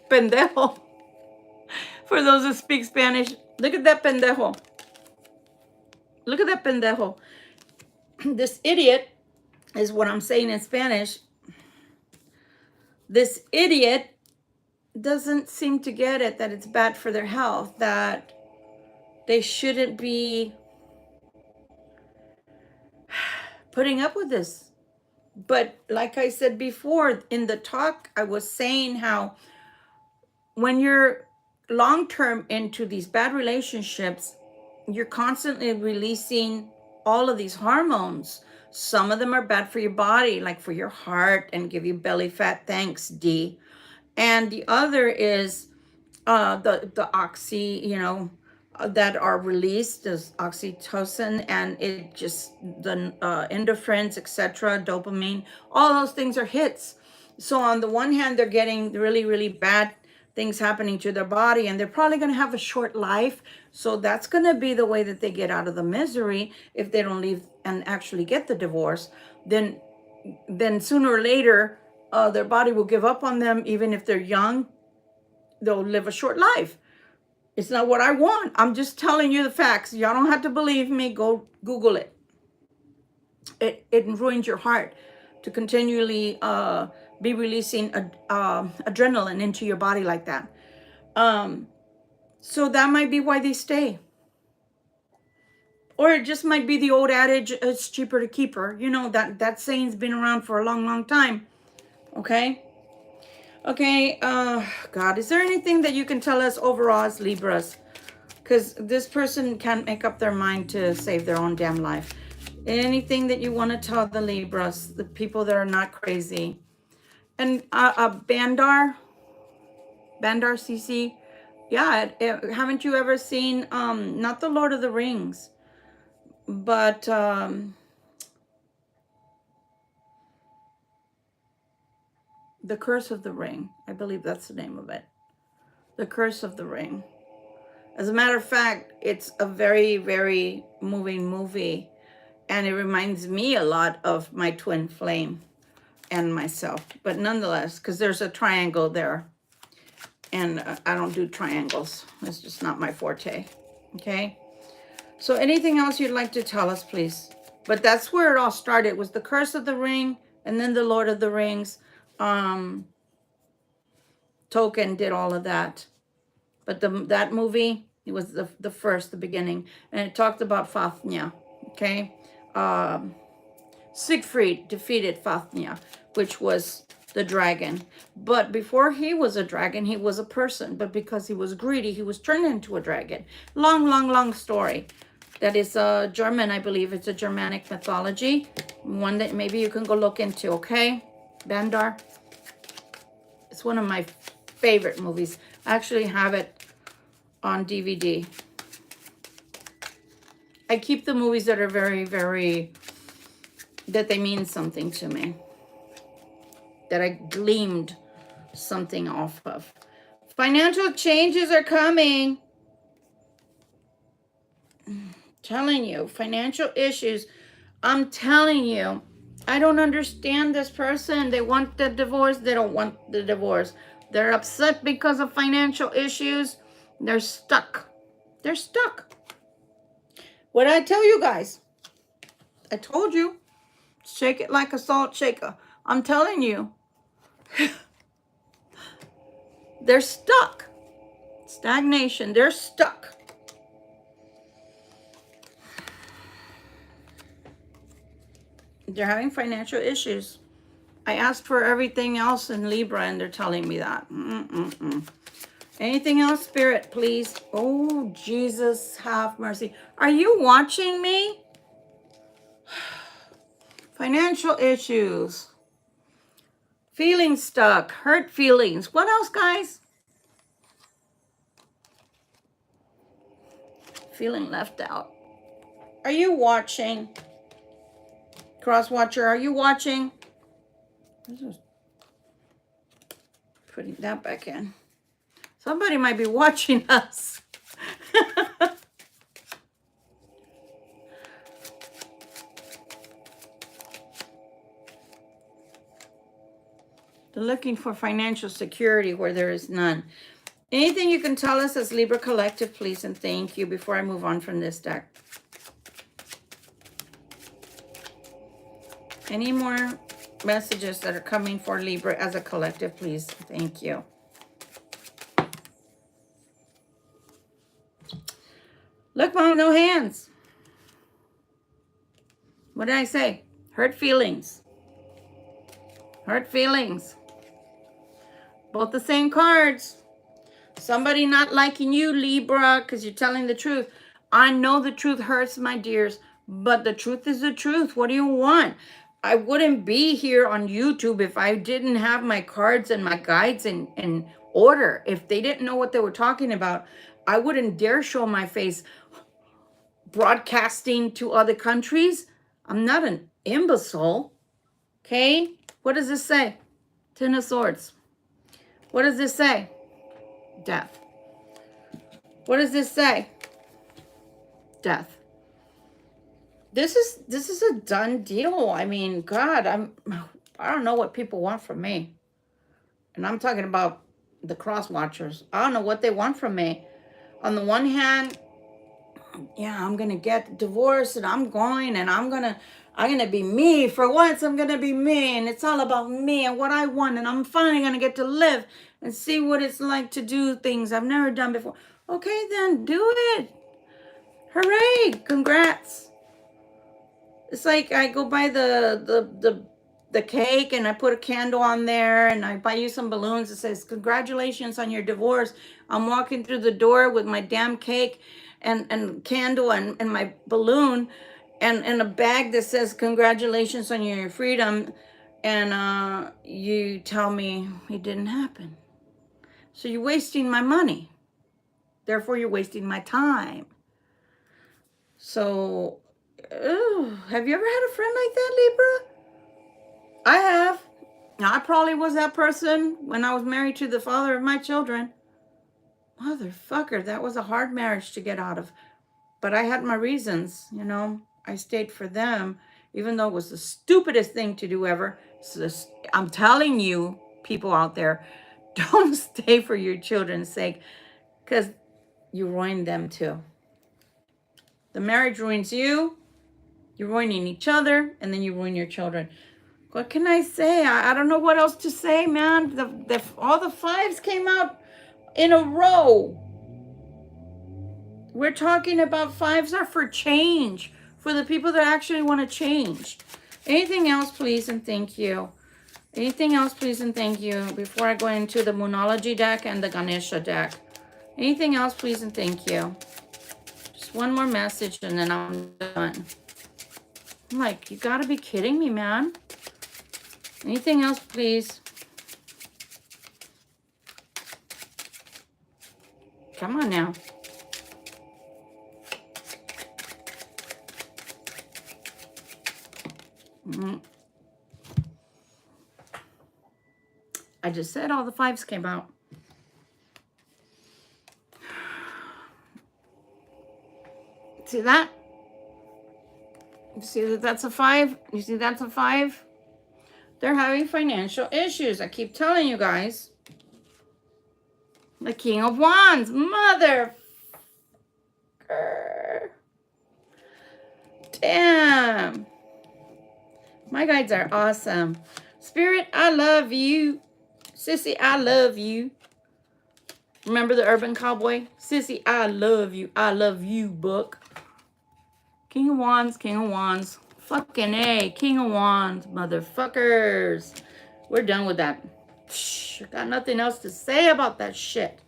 Pendejo. For those who speak Spanish, look at that pendejo. Look at that pendejo. This idiot is what I'm saying in Spanish. This idiot doesn't seem to get it, that it's bad for their health, that they shouldn't be putting up with this. But like I said before in the talk, I was saying how when you're long-term into these bad relationships, you're constantly releasing all of these hormones. Some of them are bad for your body, like for your heart, and give you belly fat. Thanks, D. And the other is the oxy, that are released as oxytocin, and it just, the endorphins, etc., dopamine, all those things are hits. So on the one hand, they're getting really, really bad things happening to their body, and they're probably going to have a short life. So that's going to be the way that they get out of the misery if they don't leave and actually get the divorce. Then then sooner or later, their body will give up on them. Even if they're young, they'll live a short life. It's not what I want. I'm just telling you the facts. Y'all don't have to believe me. Go Google it. It ruins your heart to continually be releasing adrenaline into your body like that. So that might be why they stay. Or it just might be the old adage, it's cheaper to keep her. You know, that saying's been around for a long, long time. Okay? Okay, God, is there anything that you can tell us overall as Libras? Because this person can't make up their mind to save their own damn life. Anything that you want to tell the Libras, the people that are not crazy. And Bandar CC, yeah, haven't you ever seen, not the Lord of the Rings, but The Curse of the Ring? I believe that's the name of it. The Curse of the Ring. As a matter of fact, it's a very, very moving movie. And it reminds me a lot of my twin flame and myself. But nonetheless, because there's a triangle there. And I don't do triangles. It's just not my forte. Okay? So anything else you'd like to tell us, please? But that's where it all started. Was The Curse of the Ring, and then The Lord of the Rings. Tolkien did all of that. But that movie, it was the first, the beginning. And it talked about Fafnir. Okay? Siegfried defeated Fafnir, which was the dragon. But before he was a dragon, he was a person. But because he was greedy, he was turned into a dragon. Long, long, long story. That is German, I believe. It's a Germanic mythology. One that maybe you can go look into, okay? Bandar. It's one of my favorite movies. I actually have it on DVD. I keep the movies that are very, very, that they mean something to me. That I gleamed something off of. Financial changes are coming. Telling you, financial issues. I'm telling you, I don't understand this person. They want the divorce. They don't want the divorce. They're upset because of financial issues. They're stuck. They're stuck. What did I tell you guys? I told you. Shake it like a salt shaker. I'm telling you. They're stuck. Stagnation. They're stuck. They're having financial issues. I asked for everything else in Libra and they're telling me that. Anything else, Spirit, please? Oh, Jesus, have mercy. Are you watching me? Financial issues. Feeling stuck. Hurt feelings. What else, guys? Feeling left out. Are you watching? Cross Watcher, are you watching? Putting that back in. Somebody might be watching us. They're looking for financial security where there is none. Anything you can tell us as Libra Collective, please, and thank you before I move on from this deck. Any more messages that are coming for Libra as a collective, please? Thank you. Look, Mom, no hands. What did I say? Hurt feelings. Hurt feelings. Both the same cards. Somebody not liking you, Libra, because you're telling the truth. I know the truth hurts, my dears, but the truth is the truth. What do you want? I wouldn't be here on YouTube if I didn't have my cards and my guides in order. If they didn't know what they were talking about, I wouldn't dare show my face broadcasting to other countries. I'm not an imbecile. Okay? What does this say? Ten of Swords. What does this say? Death. What does this say? Death. this is a done deal. I mean, God, I don't know what people want from me. And I'm talking about the cross watchers. I don't know what they want from me. On the one hand, yeah, I'm gonna get divorced and I'm gonna be me. For once, I'm gonna be me, and it's all about me and what I want, and I'm finally gonna get to live and see what it's like to do things I've never done before. Okay, then do it. Hooray! Congrats. It's like I go buy the cake and I put a candle on there and I buy you some balloons. It says, congratulations on your divorce. I'm walking through the door with my damn cake and candle and my balloon and a bag that says, congratulations on your freedom. And you tell me it didn't happen. So you're wasting my money. Therefore, you're wasting my time. So, have you ever had a friend like that, Libra? I have. Now, I probably was that person when I was married to the father of my children. Motherfucker, that was a hard marriage to get out of. But I had my reasons, you know. I stayed for them, even though it was the stupidest thing to do ever. So I'm telling you, people out there, don't stay for your children's sake, because you ruin them too. The marriage ruins you, you're ruining each other, and then you ruin your children. What can I say? I don't know what else to say, man. All the fives came out in a row. We're talking about fives are for change, for the people that actually want to change. Anything else, please, and thank you. Anything else, please, and thank you, before I go into the Moonology deck and the Ganesha deck. Anything else, please, and thank you. Just one more message, and then I'm done. I'm like, you gotta be kidding me, man. Anything else, please? Come on now. I just said all the fives came out. See that? You see that that's a five? You see that's a five? They're having financial issues. I keep telling you guys. The King of Wands. Mother. Damn. My guides are awesome. Spirit, I love you. Sissy, I love you. Remember the Urban Cowboy? Sissy, I love you. I love you, book. King of Wands, King of Wands. Fucking A, King of Wands, motherfuckers. We're done with that. Psh, got nothing else to say about that shit.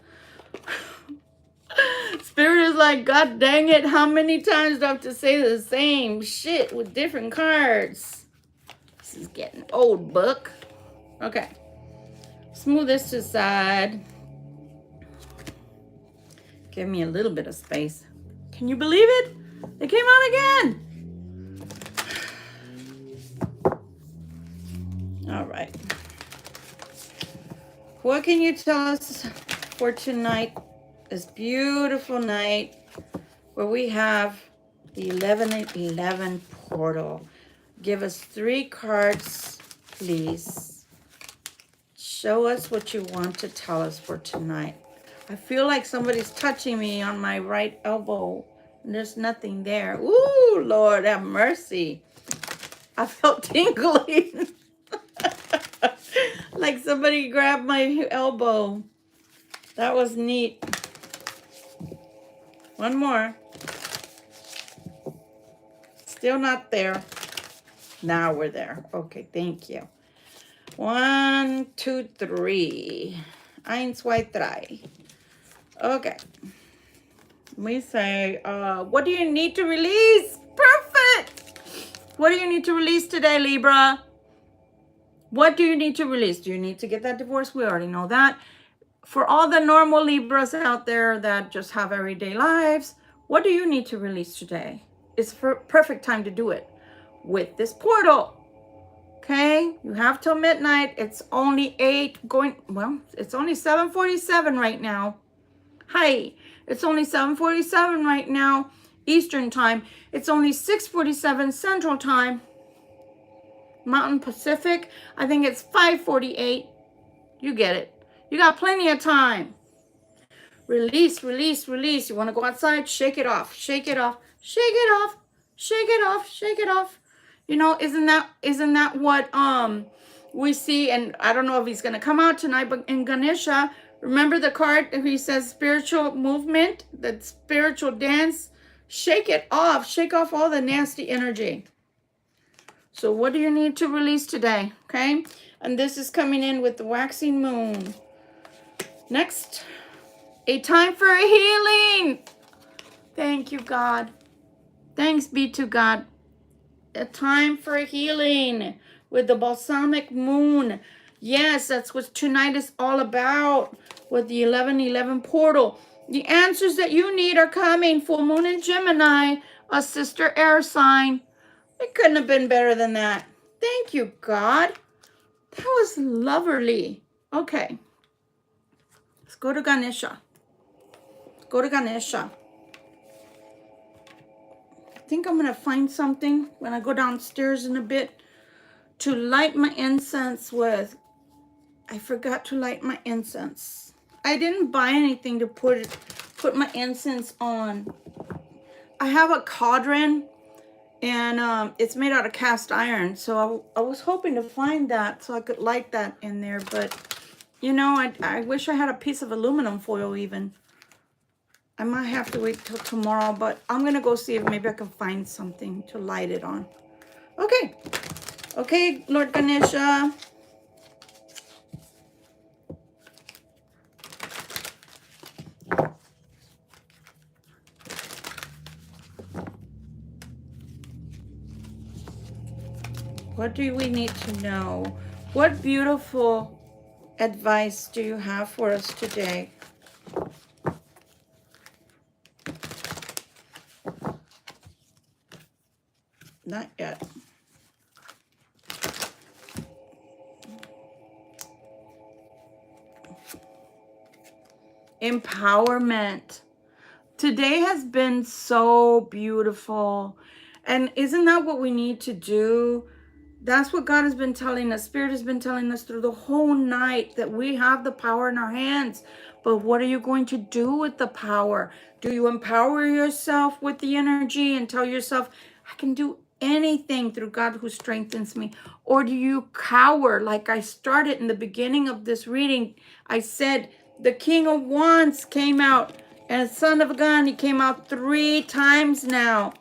Spirit is like, God dang it, how many times do I have to say the same shit with different cards? This is getting old, book. Okay. Smooth this to the side. Give me a little bit of space. Can you believe it? They came out again. All right. What can you tell us for tonight? This beautiful night where we have the 1111 portal. Give us 3 cards, please. Show us what you want to tell us for tonight. I feel like somebody's touching me on my right elbow. And there's nothing there. Ooh, Lord, have mercy. I felt tingling. Like somebody grabbed my elbow. That was neat. One more. Still not there. Now we're there. Okay, thank you. 1, 2, 3. 1, 2, 3. Okay. We say, what do you need to release? Perfect. What do you need to release today, Libra? What do you need to release? Do you need to get that divorce? We already know that. For all the normal Libras out there that just have everyday lives, what do you need to release today? It's the perfect time to do it with this portal. Okay, you have till midnight. It's only it's only 7:47 right now. Hi, it's only 7:47 right now Eastern time. It's only 6:47 Central time. Mountain Pacific, I think it's 5:48. You get it. You got plenty of time. Release, release, release. You want to go outside? Shake it off. Shake it off. Shake it off. Shake it off. Shake it off. You know, isn't that what we see? And I don't know if he's gonna come out tonight, but in Ganesha, remember the card he says spiritual movement, that spiritual dance. Shake it off. Shake off all the nasty energy. So what do you need to release today? Okay? And this is coming in with the waxing moon. Next, a time for a healing. Thank you, God. Thanks be to God. A time for a healing with the balsamic moon. Yes, that's what tonight is all about with the 11:11 portal. The answers that you need are coming. Full moon in Gemini, a sister air sign. It couldn't have been better than that. Thank you, God. That was lovely. Okay. Let's go to Ganesha. Let's go to Ganesha. I think I'm going to find something when I go downstairs in a bit to light my incense with. I forgot to light my incense. I didn't buy anything to put my incense on. I have a cauldron, and it's made out of cast iron, so I was hoping to find that so I could light that in there, but you know, I wish I had a piece of aluminum foil even. I might have to wait till tomorrow, but I'm gonna go see if maybe I can find something to light it on. Okay, okay, Lord Ganesha. What do we need to know? What beautiful advice do you have for us today? Not yet. Empowerment. Today has been so beautiful. And isn't that what we need to do? That's what God has been telling us. Spirit has been telling us through the whole night that we have the power in our hands. But what are you going to do with the power? Do you empower yourself with the energy and tell yourself, I can do anything through God who strengthens me? Or do you cower? Like I started in the beginning of this reading, I said the King of Wands came out, and Son of a Gun, he came out 3 times now.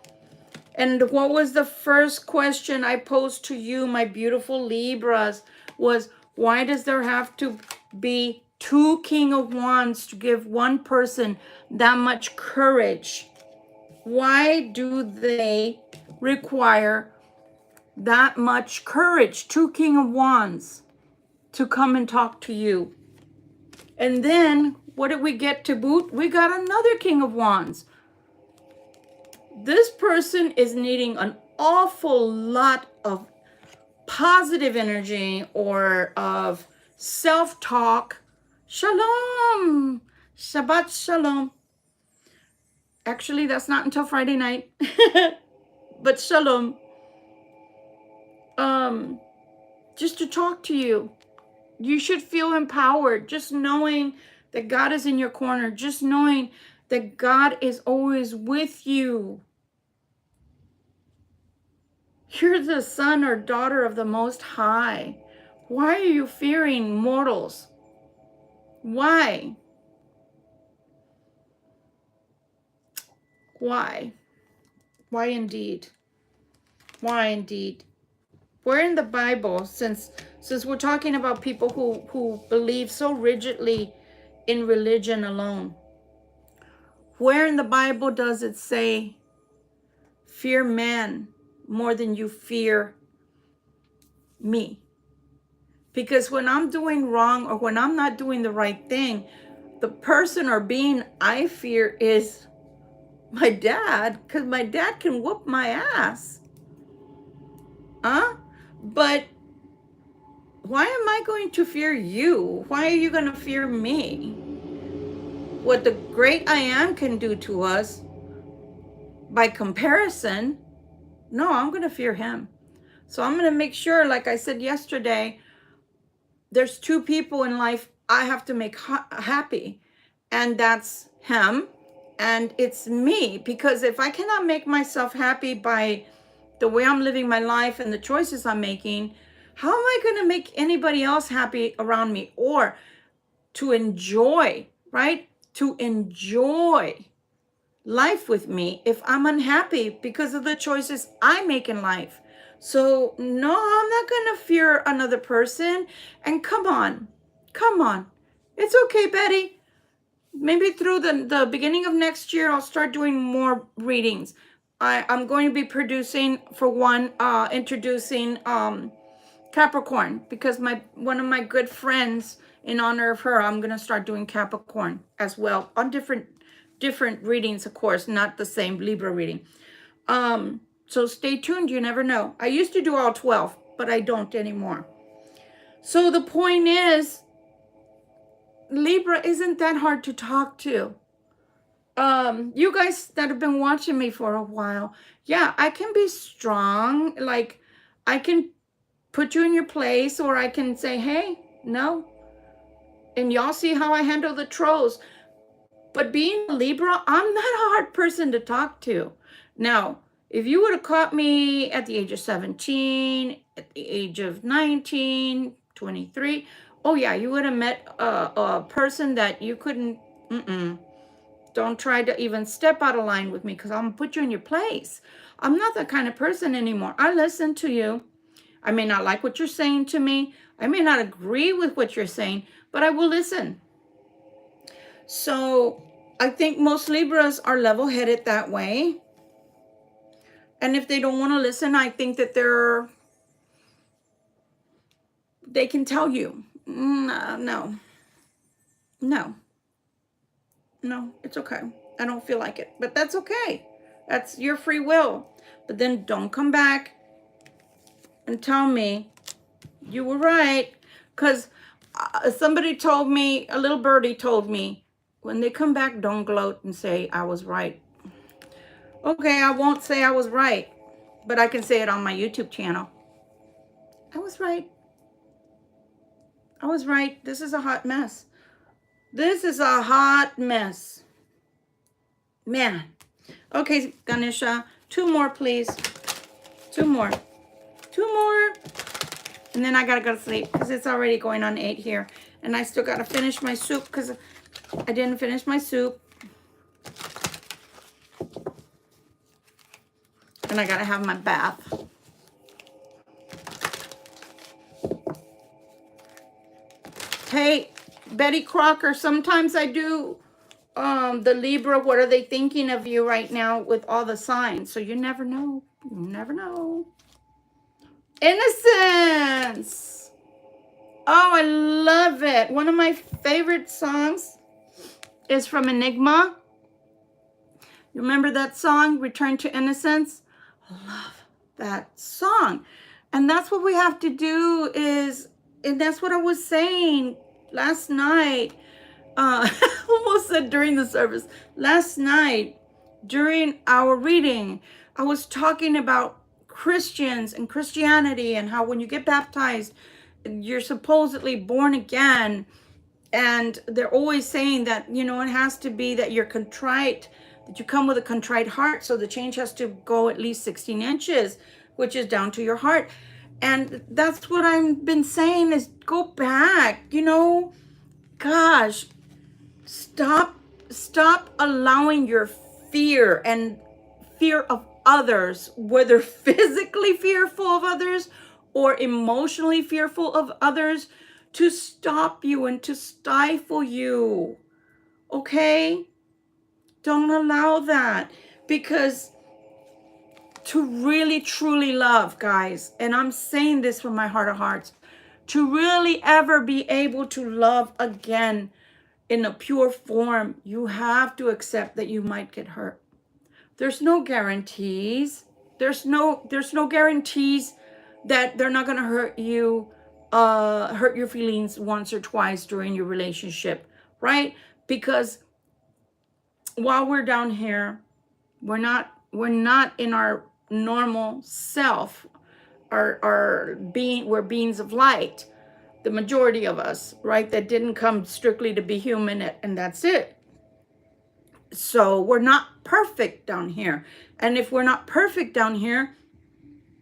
And what was the first question I posed to you, my beautiful Libras, was why does there have to be 2 King of Wands to give one person that much courage? Why do they require that much courage? 2 King of Wands to come and talk to you. And then what did we get to boot? We got another King of Wands. This person is needing an awful lot of positive energy or of self-talk. Shalom. Shabbat shalom. Actually, that's not until Friday night. But shalom. Just to talk to you. You should feel empowered. Just knowing that God is in your corner. Just knowing that God is always with you. You're the son or daughter of the Most High. Why are you fearing mortals? Why? Why? Why indeed? Why indeed? Where in the Bible, since we're talking about people who believe so rigidly in religion alone, where in the Bible does it say, fear man more than you fear me? Because when I'm doing wrong or when I'm not doing the right thing, the person or being I fear is my dad, because my dad can whoop my ass. But why am I going to fear you? Why are you going to fear me? What the great I am can do to us, by comparison, no, I'm going to fear him. So I'm going to make sure, like I said yesterday, there's two people in life I have to make happy, and that's him and it's me. Because if I cannot make myself happy by the way I'm living my life and the choices I'm making, how am I going to make anybody else happy around me, or to enjoy, right? To enjoy life with me if I'm unhappy because of the choices I make in life. So no, I'm not gonna fear another person. And come on, it's okay, Betty. Maybe through the beginning of next year, I'll start doing more readings. I'm going to be producing, for one, introducing Capricorn, because one of my good friends, in honor of her, I'm gonna start doing Capricorn as well, on different readings, of course, not the same Libra reading. So stay tuned, you never know. I used to do all 12, but I don't anymore. So the point is, Libra isn't that hard to talk to. You guys that have been watching me for a while, yeah, I can be strong. Like, I can put you in your place, or I can say, hey, no. And y'all see how I handle the trolls. But being a Libra, I'm not a hard person to talk to. Now, if you would have caught me at the age of 17, at the age of 19, 23, oh yeah, you would have met a person that you couldn't, don't try to even step out of line with me, because I'm going to put you in your place. I'm not that kind of person anymore. I listen to you. I may not like what you're saying to me. I may not agree with what you're saying, but I will listen. So I think most Libras are level-headed that way. And if they don't want to listen, I think that they can tell you, no, it's okay. I don't feel like it. But that's okay. That's your free will. But then don't come back and tell me you were right. Because somebody told me, a little birdie told me, when they come back, don't gloat and say I was right. Okay, I won't say I was right, but I can say it on my YouTube channel. I was right. I was right. This is a hot mess. This is a hot mess. Man. Okay, Ganesha, 2 more, please. 2 more. 2 more. And then I got to go to sleep, because it's already going on 8 here. And I still got to finish my soup, because I didn't finish my soup. And I got to have my bath. Hey, Betty Crocker, sometimes I do the Libra, what are they thinking of you right now, with all the signs. So you never know. You never know. Innocence. Oh, I love it. One of my favorite songs is from Enigma. You remember that song, Return to Innocence? I love that song. And that's what we have to do is, and that's what I was saying last night. Almost said during the service. Last night, during our reading, I was talking about Christians and Christianity, and how when you get baptized, you're supposedly born again. And they're always saying that, you know, it has to be that you're contrite, that you come with a contrite heart. So the change has to go at least 16 inches, which is down to your heart. And that's what I've been saying, is go back, you know, gosh, stop allowing your fear and fear of others, whether physically fearful of others or emotionally fearful of others, to stop you and to stifle you. Okay? Don't allow that, because to really truly love, guys, and I'm saying this from my heart of hearts, to really ever be able to love again in a pure form, you have to accept that you might get hurt. There's no guarantees. There's no guarantees that they're not going to hurt you, hurt your feelings once or twice during your relationship, right? Because while we're down here, we're not we're not in our normal self, our being, we're beings of light, the majority of us, right, that didn't come strictly to be human, and that's it. So we're not perfect down here. And if we're not perfect down here,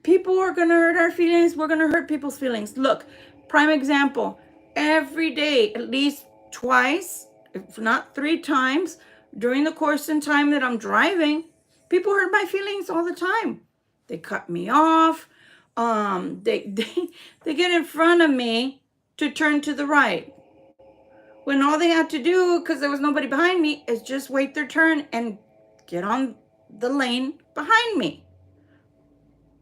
people are going to hurt our feelings. We're going to hurt people's feelings. Look, prime example, every day, at least twice, if not 3 times, during the course and time that I'm driving, people hurt my feelings all the time. They cut me off. They get in front of me to turn to the right, when all they had to do, because there was nobody behind me, is just wait their turn and get on the lane behind me.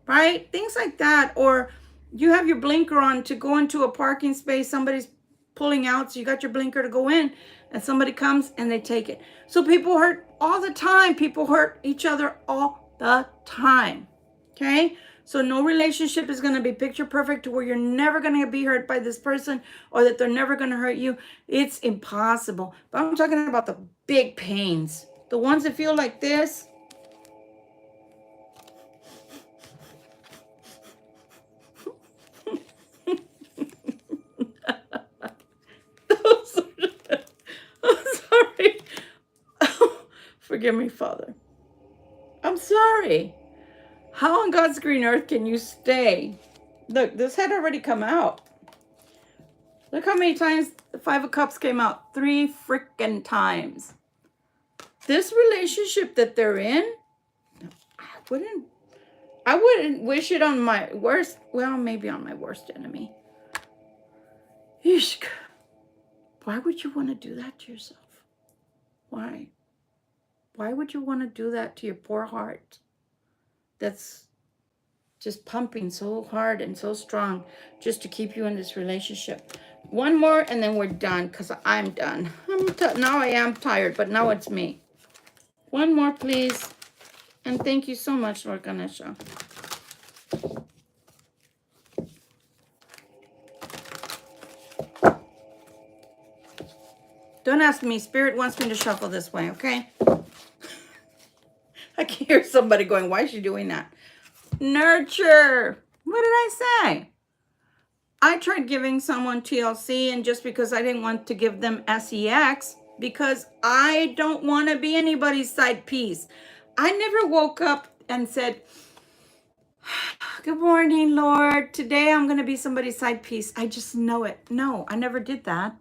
Right? Things like that. Or you have your blinker on to go into a parking space. Somebody's pulling out, so you got your blinker to go in, and somebody comes and they take it. So people hurt all the time. People hurt each other all the time. Okay? So no relationship is going to be picture perfect to where you're never going to be hurt by this person, or that they're never going to hurt you. It's impossible. But I'm talking about the big pains. The ones that feel like this. I'm sorry. Forgive me, Father. I'm sorry. How on God's green earth can you stay? Look, this had already come out. Look how many times the 5 of Cups came out. 3 freaking times. This relationship that they're in, I wouldn't wish it on my worst, well, maybe on my worst enemy. Ishk. Why would you want to do that to yourself? Why? Why would you want to do that to your poor heart? That's just pumping so hard and so strong just to keep you in this relationship. One more and then we're done, because I'm done. Now I am tired, but now it's me. One more, please. And thank you so much, Lord Ganesha. Don't ask me. Spirit wants me to shuffle this way, okay? I can hear somebody going, why is she doing that? Nurture. What did I say? I tried giving someone TLC, and just because I didn't want to give them SEX, because I don't want to be anybody's side piece. I never woke up and said, good morning, Lord. Today I'm going to be somebody's side piece. I just know it. No, I never did that.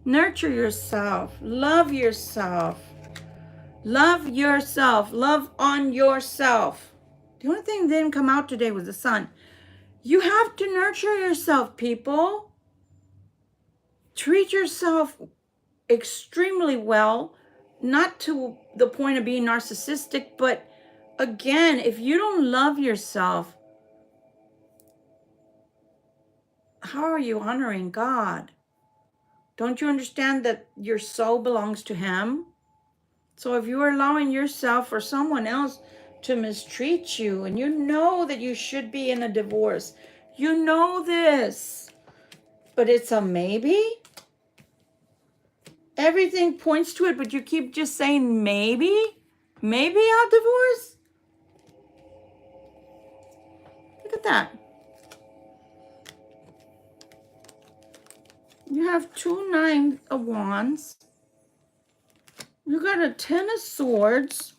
Nurture yourself. Love yourself. Love yourself. Love on yourself. The only thing that didn't come out today was the sun. You have to nurture yourself, people. Treat yourself extremely well, not to the point of being narcissistic, but again, if you don't love yourself, how are you honoring God? Don't you understand that your soul belongs to Him? So if you are allowing yourself or someone else to mistreat you, and you know that you should be in a divorce, you know this, but it's a maybe. Everything points to it, but you keep just saying maybe. Maybe I'll divorce. Look at that. You have 2 9 of Wands. You got a 10 of Swords.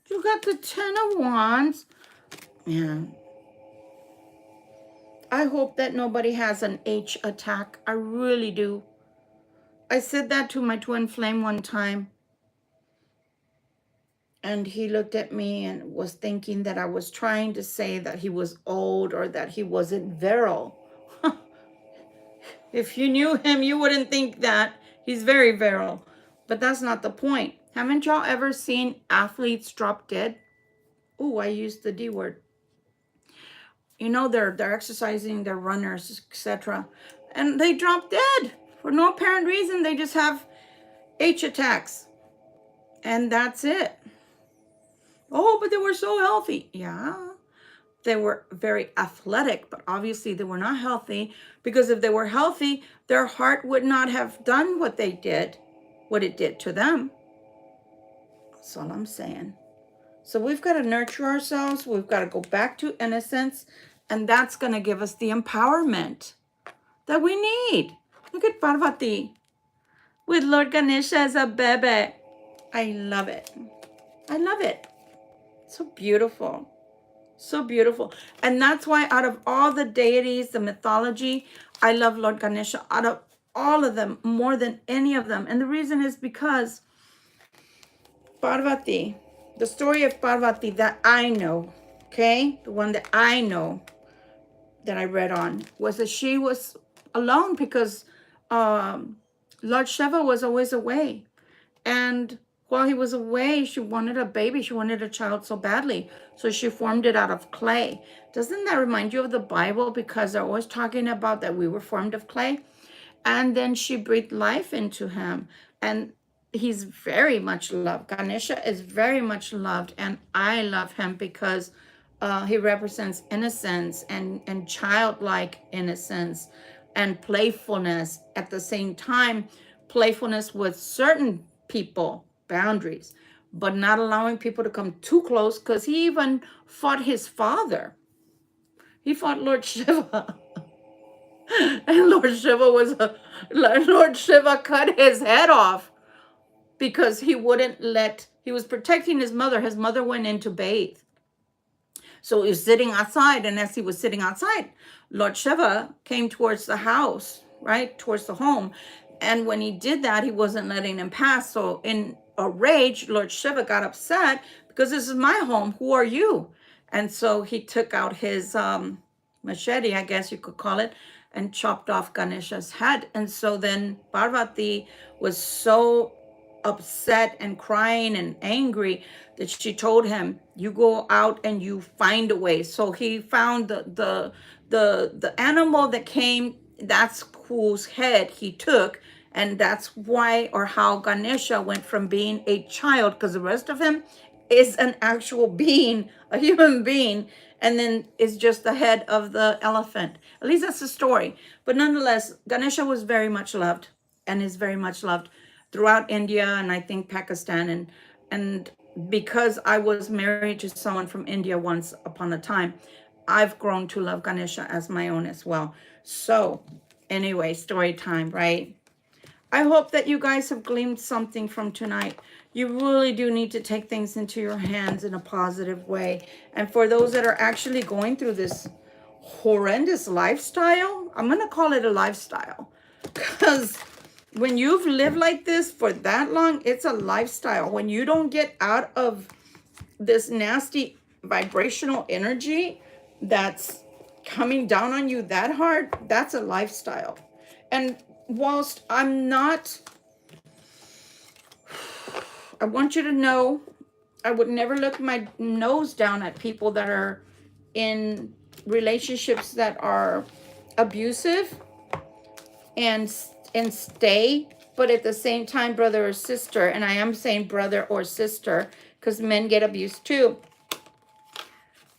You got the 10 of Wands. Yeah. I hope that nobody has an H attack. I really do. I said that to my twin flame one time. And he looked at me and was thinking that I was trying to say that he was old or that he wasn't virile. If you knew him, you wouldn't think that. He's very virile. But that's not the point. Haven't y'all ever seen athletes drop dead? Oh, I used the D word. You know, they're exercising, they're runners, etc. And they drop dead for no apparent reason. They just have H attacks. And that's it. Oh, but they were so healthy. Yeah. They were very athletic, but obviously they were not healthy, because if they were healthy, their heart would not have done what they did, what it did to them. That's all I'm saying. So we've got to nurture ourselves. We've got to go back to innocence. And that's going to give us the empowerment that we need. Look at Parvati with Lord Ganesha as a baby. I love it. I love it. So beautiful. So beautiful. And that's why out of all the deities, the mythology, I love Lord Ganesha out of all of them more than any of them. And the reason is because Parvati, the story of Parvati that I know, okay, the one that I know that I read on, was that she was alone because Lord Shiva was always away. And while he was away, she wanted a baby. She wanted a child so badly. So she formed it out of clay. Doesn't that remind you of the Bible? Because they're always talking about that we were formed of clay. And then she breathed life into him. And he's very much loved. Ganesha is very much loved. And I love him because he represents innocence and childlike innocence and playfulness. At the same time, playfulness with certain people, boundaries, but not allowing people to come too close, because he even fought his father. He fought Lord Shiva. And Lord Shiva cut his head off because he wouldn't let, he was protecting his mother. His mother went in to bathe. So he was sitting outside, and as he was sitting outside, Lord Shiva came towards the house, right, towards the home. And when he did that, he wasn't letting him pass. So in a rage, Lord Shiva got upset because this is my home. Who are you? And so he took out his machete, I guess you could call it, and chopped off Ganesha's head. And so then Parvati was so upset and crying and angry that she told him, you go out and you find a way. So he found the animal that came, that's whose head he took. And that's why or how Ganesha went from being a child, because the rest of him is an actual being, a human being, and then is just the head of the elephant. At least that's the story. But nonetheless, Ganesha was very much loved and is very much loved throughout India and I think Pakistan. And because I was married to someone from India once upon a time, I've grown to love Ganesha as my own as well. So anyway, story time, right? I hope that you guys have gleaned something from tonight. You really do need to take things into your hands in a positive way. And for those that are actually going through this horrendous lifestyle, I'm going to call it a lifestyle, because when you've lived like this for that long, it's a lifestyle. When you don't get out of this nasty vibrational energy that's coming down on you that hard, that's a lifestyle. And whilst I'm not, I want you to know, I would never look my nose down at people that are in relationships that are abusive and stay, but at the same time, brother or sister, and I am saying brother or sister because men get abused too.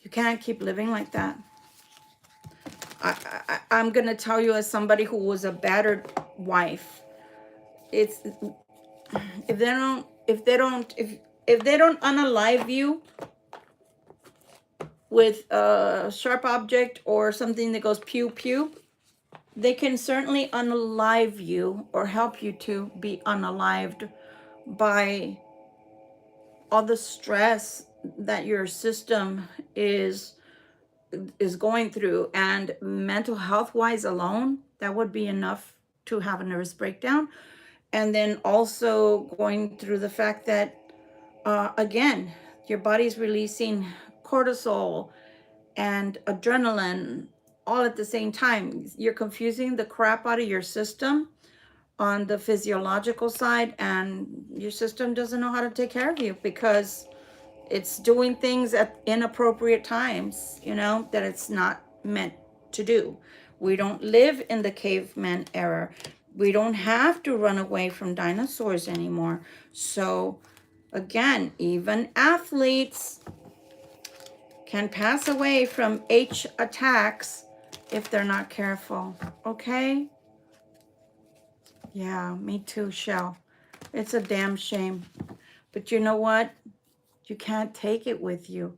You can't keep living like that. I'm gonna tell you, as somebody who was a battered wife, it's if they don't unalive you with a sharp object or something that goes pew pew, they can certainly unalive you or help you to be unalived by all the stress that your system is going through. And mental health wise alone, that would be enough to have a nervous breakdown. And then also going through the fact that again, your body's releasing cortisol and adrenaline all at the same time. You're confusing the crap out of your system on the physiological side, and your system doesn't know how to take care of you because it's doing things at inappropriate times, you know, that it's not meant to do. We don't live in the caveman era. We don't have to run away from dinosaurs anymore. So again, even athletes can pass away from H attacks if they're not careful, okay? Yeah, me too, Shell. It's a damn shame. But you know what? You can't take it with you.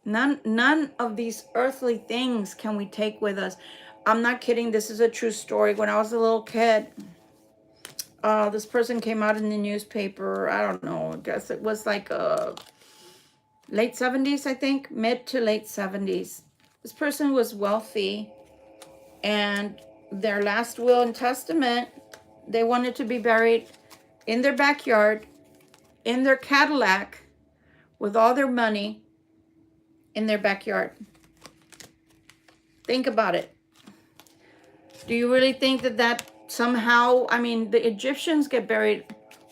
None of these earthly things can we take with us. I'm not kidding. This is a true story. When I was a little kid, this person came out in the newspaper. I don't know. I guess it was like late 70s, I think. Mid to late 70s. This person was wealthy. And their last will and testament, they wanted to be buried in their backyard, in their Cadillac, with all their money in their backyard. Think about it. Do you really think that somehow, I mean, the Egyptians get buried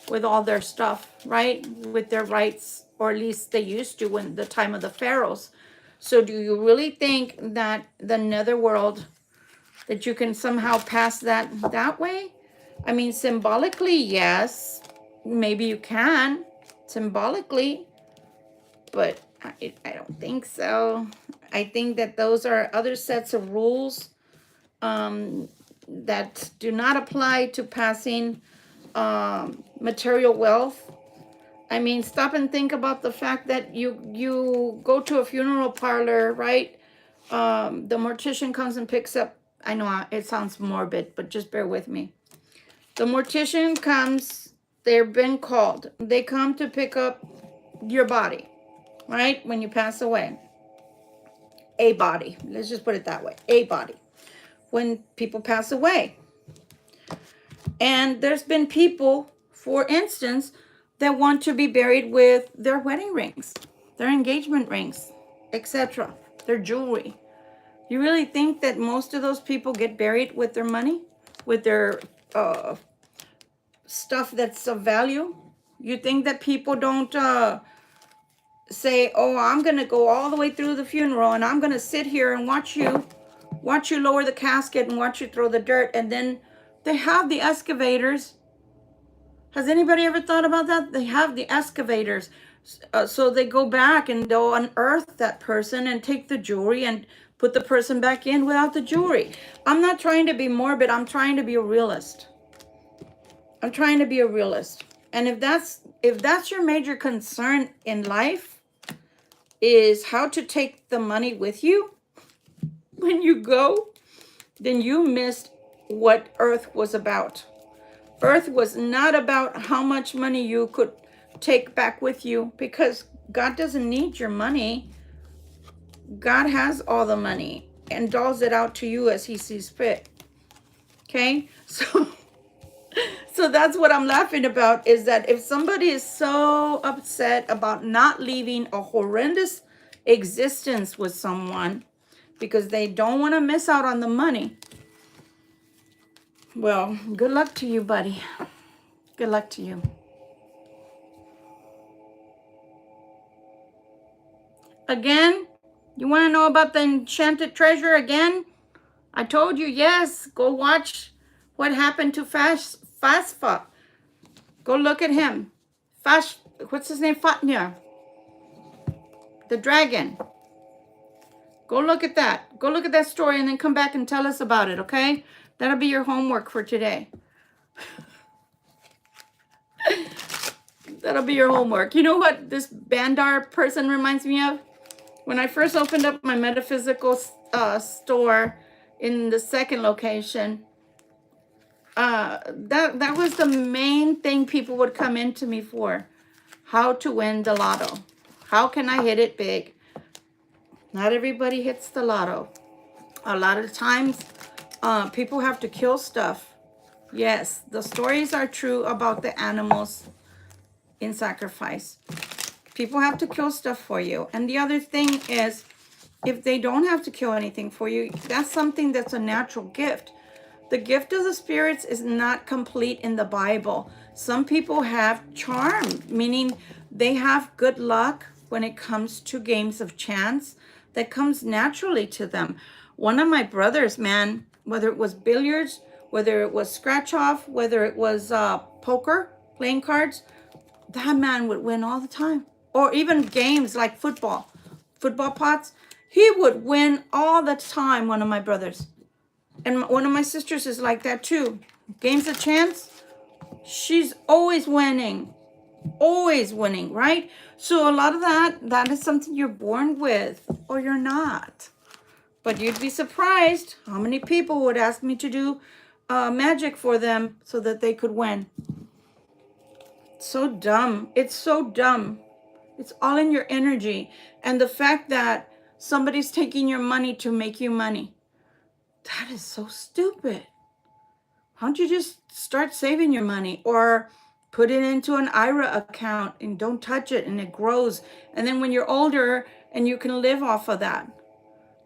with all their stuff, right? With their rights, or at least they used to in the time of the pharaohs. So do you really think that the netherworld, that you can somehow pass that way? I mean, symbolically, yes, maybe you can, symbolically, but I don't think so. I think that those are other sets of rules that do not apply to passing material wealth. I mean, stop and think about the fact that you go to a funeral parlor, right? The mortician comes and picks up, I know it sounds morbid, but just bear with me. The mortician comes, they've been called. They come to pick up your body, right? When you pass away. A body. Let's just put it that way. A body. When people pass away. And there's been people, for instance, that want to be buried with their wedding rings, their engagement rings, etc., their jewelry. You really think that most of those people get buried with their money, with their stuff that's of value? You think that people don't say, oh, I'm going to go all the way through the funeral and I'm going to sit here and watch you lower the casket and watch you throw the dirt, and then they have the excavators. Has anybody ever thought about that? They have the excavators. So they go back and they'll unearth that person and take the jewelry and put the person back in without the jewelry. I'm not trying to be morbid. I'm trying to be a realist. I'm trying to be a realist. And if that's your major concern in life, is how to take the money with you when you go, then you missed what Earth was about. Earth was not about how much money you could take back with you, because God doesn't need your money. God has all the money and doles it out to you as he sees fit. Okay? So that's what I'm laughing about, is that if somebody is so upset about not leaving a horrendous existence with someone because they don't want to miss out on the money, well, good luck to you, buddy. Good luck to you. Again, you want to know about the enchanted treasure again? I told you, yes. Go watch what happened to Fasfa. Go look at him. What's his name? Fatnir. The dragon. Go look at that. Go look at that story and then come back and tell us about it, okay? That'll be your homework for today. That'll be your homework. You know what this Bandar person reminds me of? When I first opened up my metaphysical store in the second location, that was the main thing people would come into me for. How to win the lotto. How can I hit it big? Not everybody hits the lotto. A lot of times, people have to kill stuff. Yes, the stories are true about the animals in sacrifice. People have to kill stuff for you. And the other thing is, if they don't have to kill anything for you, that's something that's a natural gift. The gift of the spirits is not complete in the Bible. Some people have charm, meaning they have good luck when it comes to games of chance that comes naturally to them. One of my brothers, man, whether it was billiards, whether it was scratch off, whether it was poker, playing cards, that man would win all the time. Or even games like football pots, he would win all the time, one of my brothers. And one of my sisters is like that too. Games of chance, she's always winning. always winning, right? So a lot of that is something you're born with or you're not. But you'd be surprised how many people would ask me to do magic for them so that they could win. So dumb. It's so dumb. It's all in your energy. And the fact that somebody's taking your money to make you money, that is so stupid. Why don't you just start saving your money or put it into an IRA account and don't touch it and it grows. And then when you're older and you can live off of that.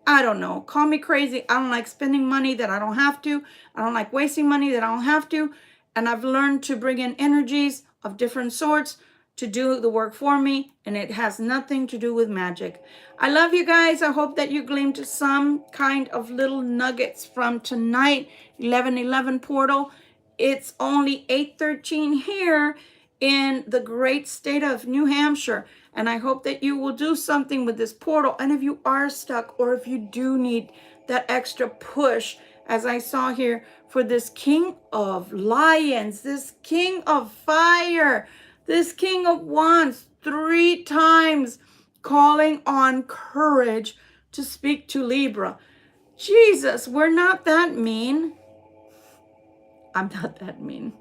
I don't know. Call me crazy. I don't like spending money that I don't have to. I don't like wasting money that I don't have to. And I've learned to bring in energies of different sorts to do the work for me. And it has nothing to do with magic. I love you guys. I hope that you gleaned some kind of little nuggets from tonight, 11/11 portal. It's only 8:13 here in the great state of New Hampshire. And I hope that you will do something with this portal. And if you are stuck or if you do need that extra push, as I saw here for this King of Lions, this King of Fire, this King of Wands, 3 times calling on courage to speak to Libra. Jesus, we're not that mean. I'm not that mean.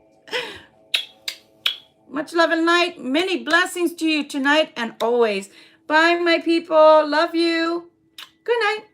Much love and light. Many blessings to you tonight and always. Bye, my people. Love you. Good night.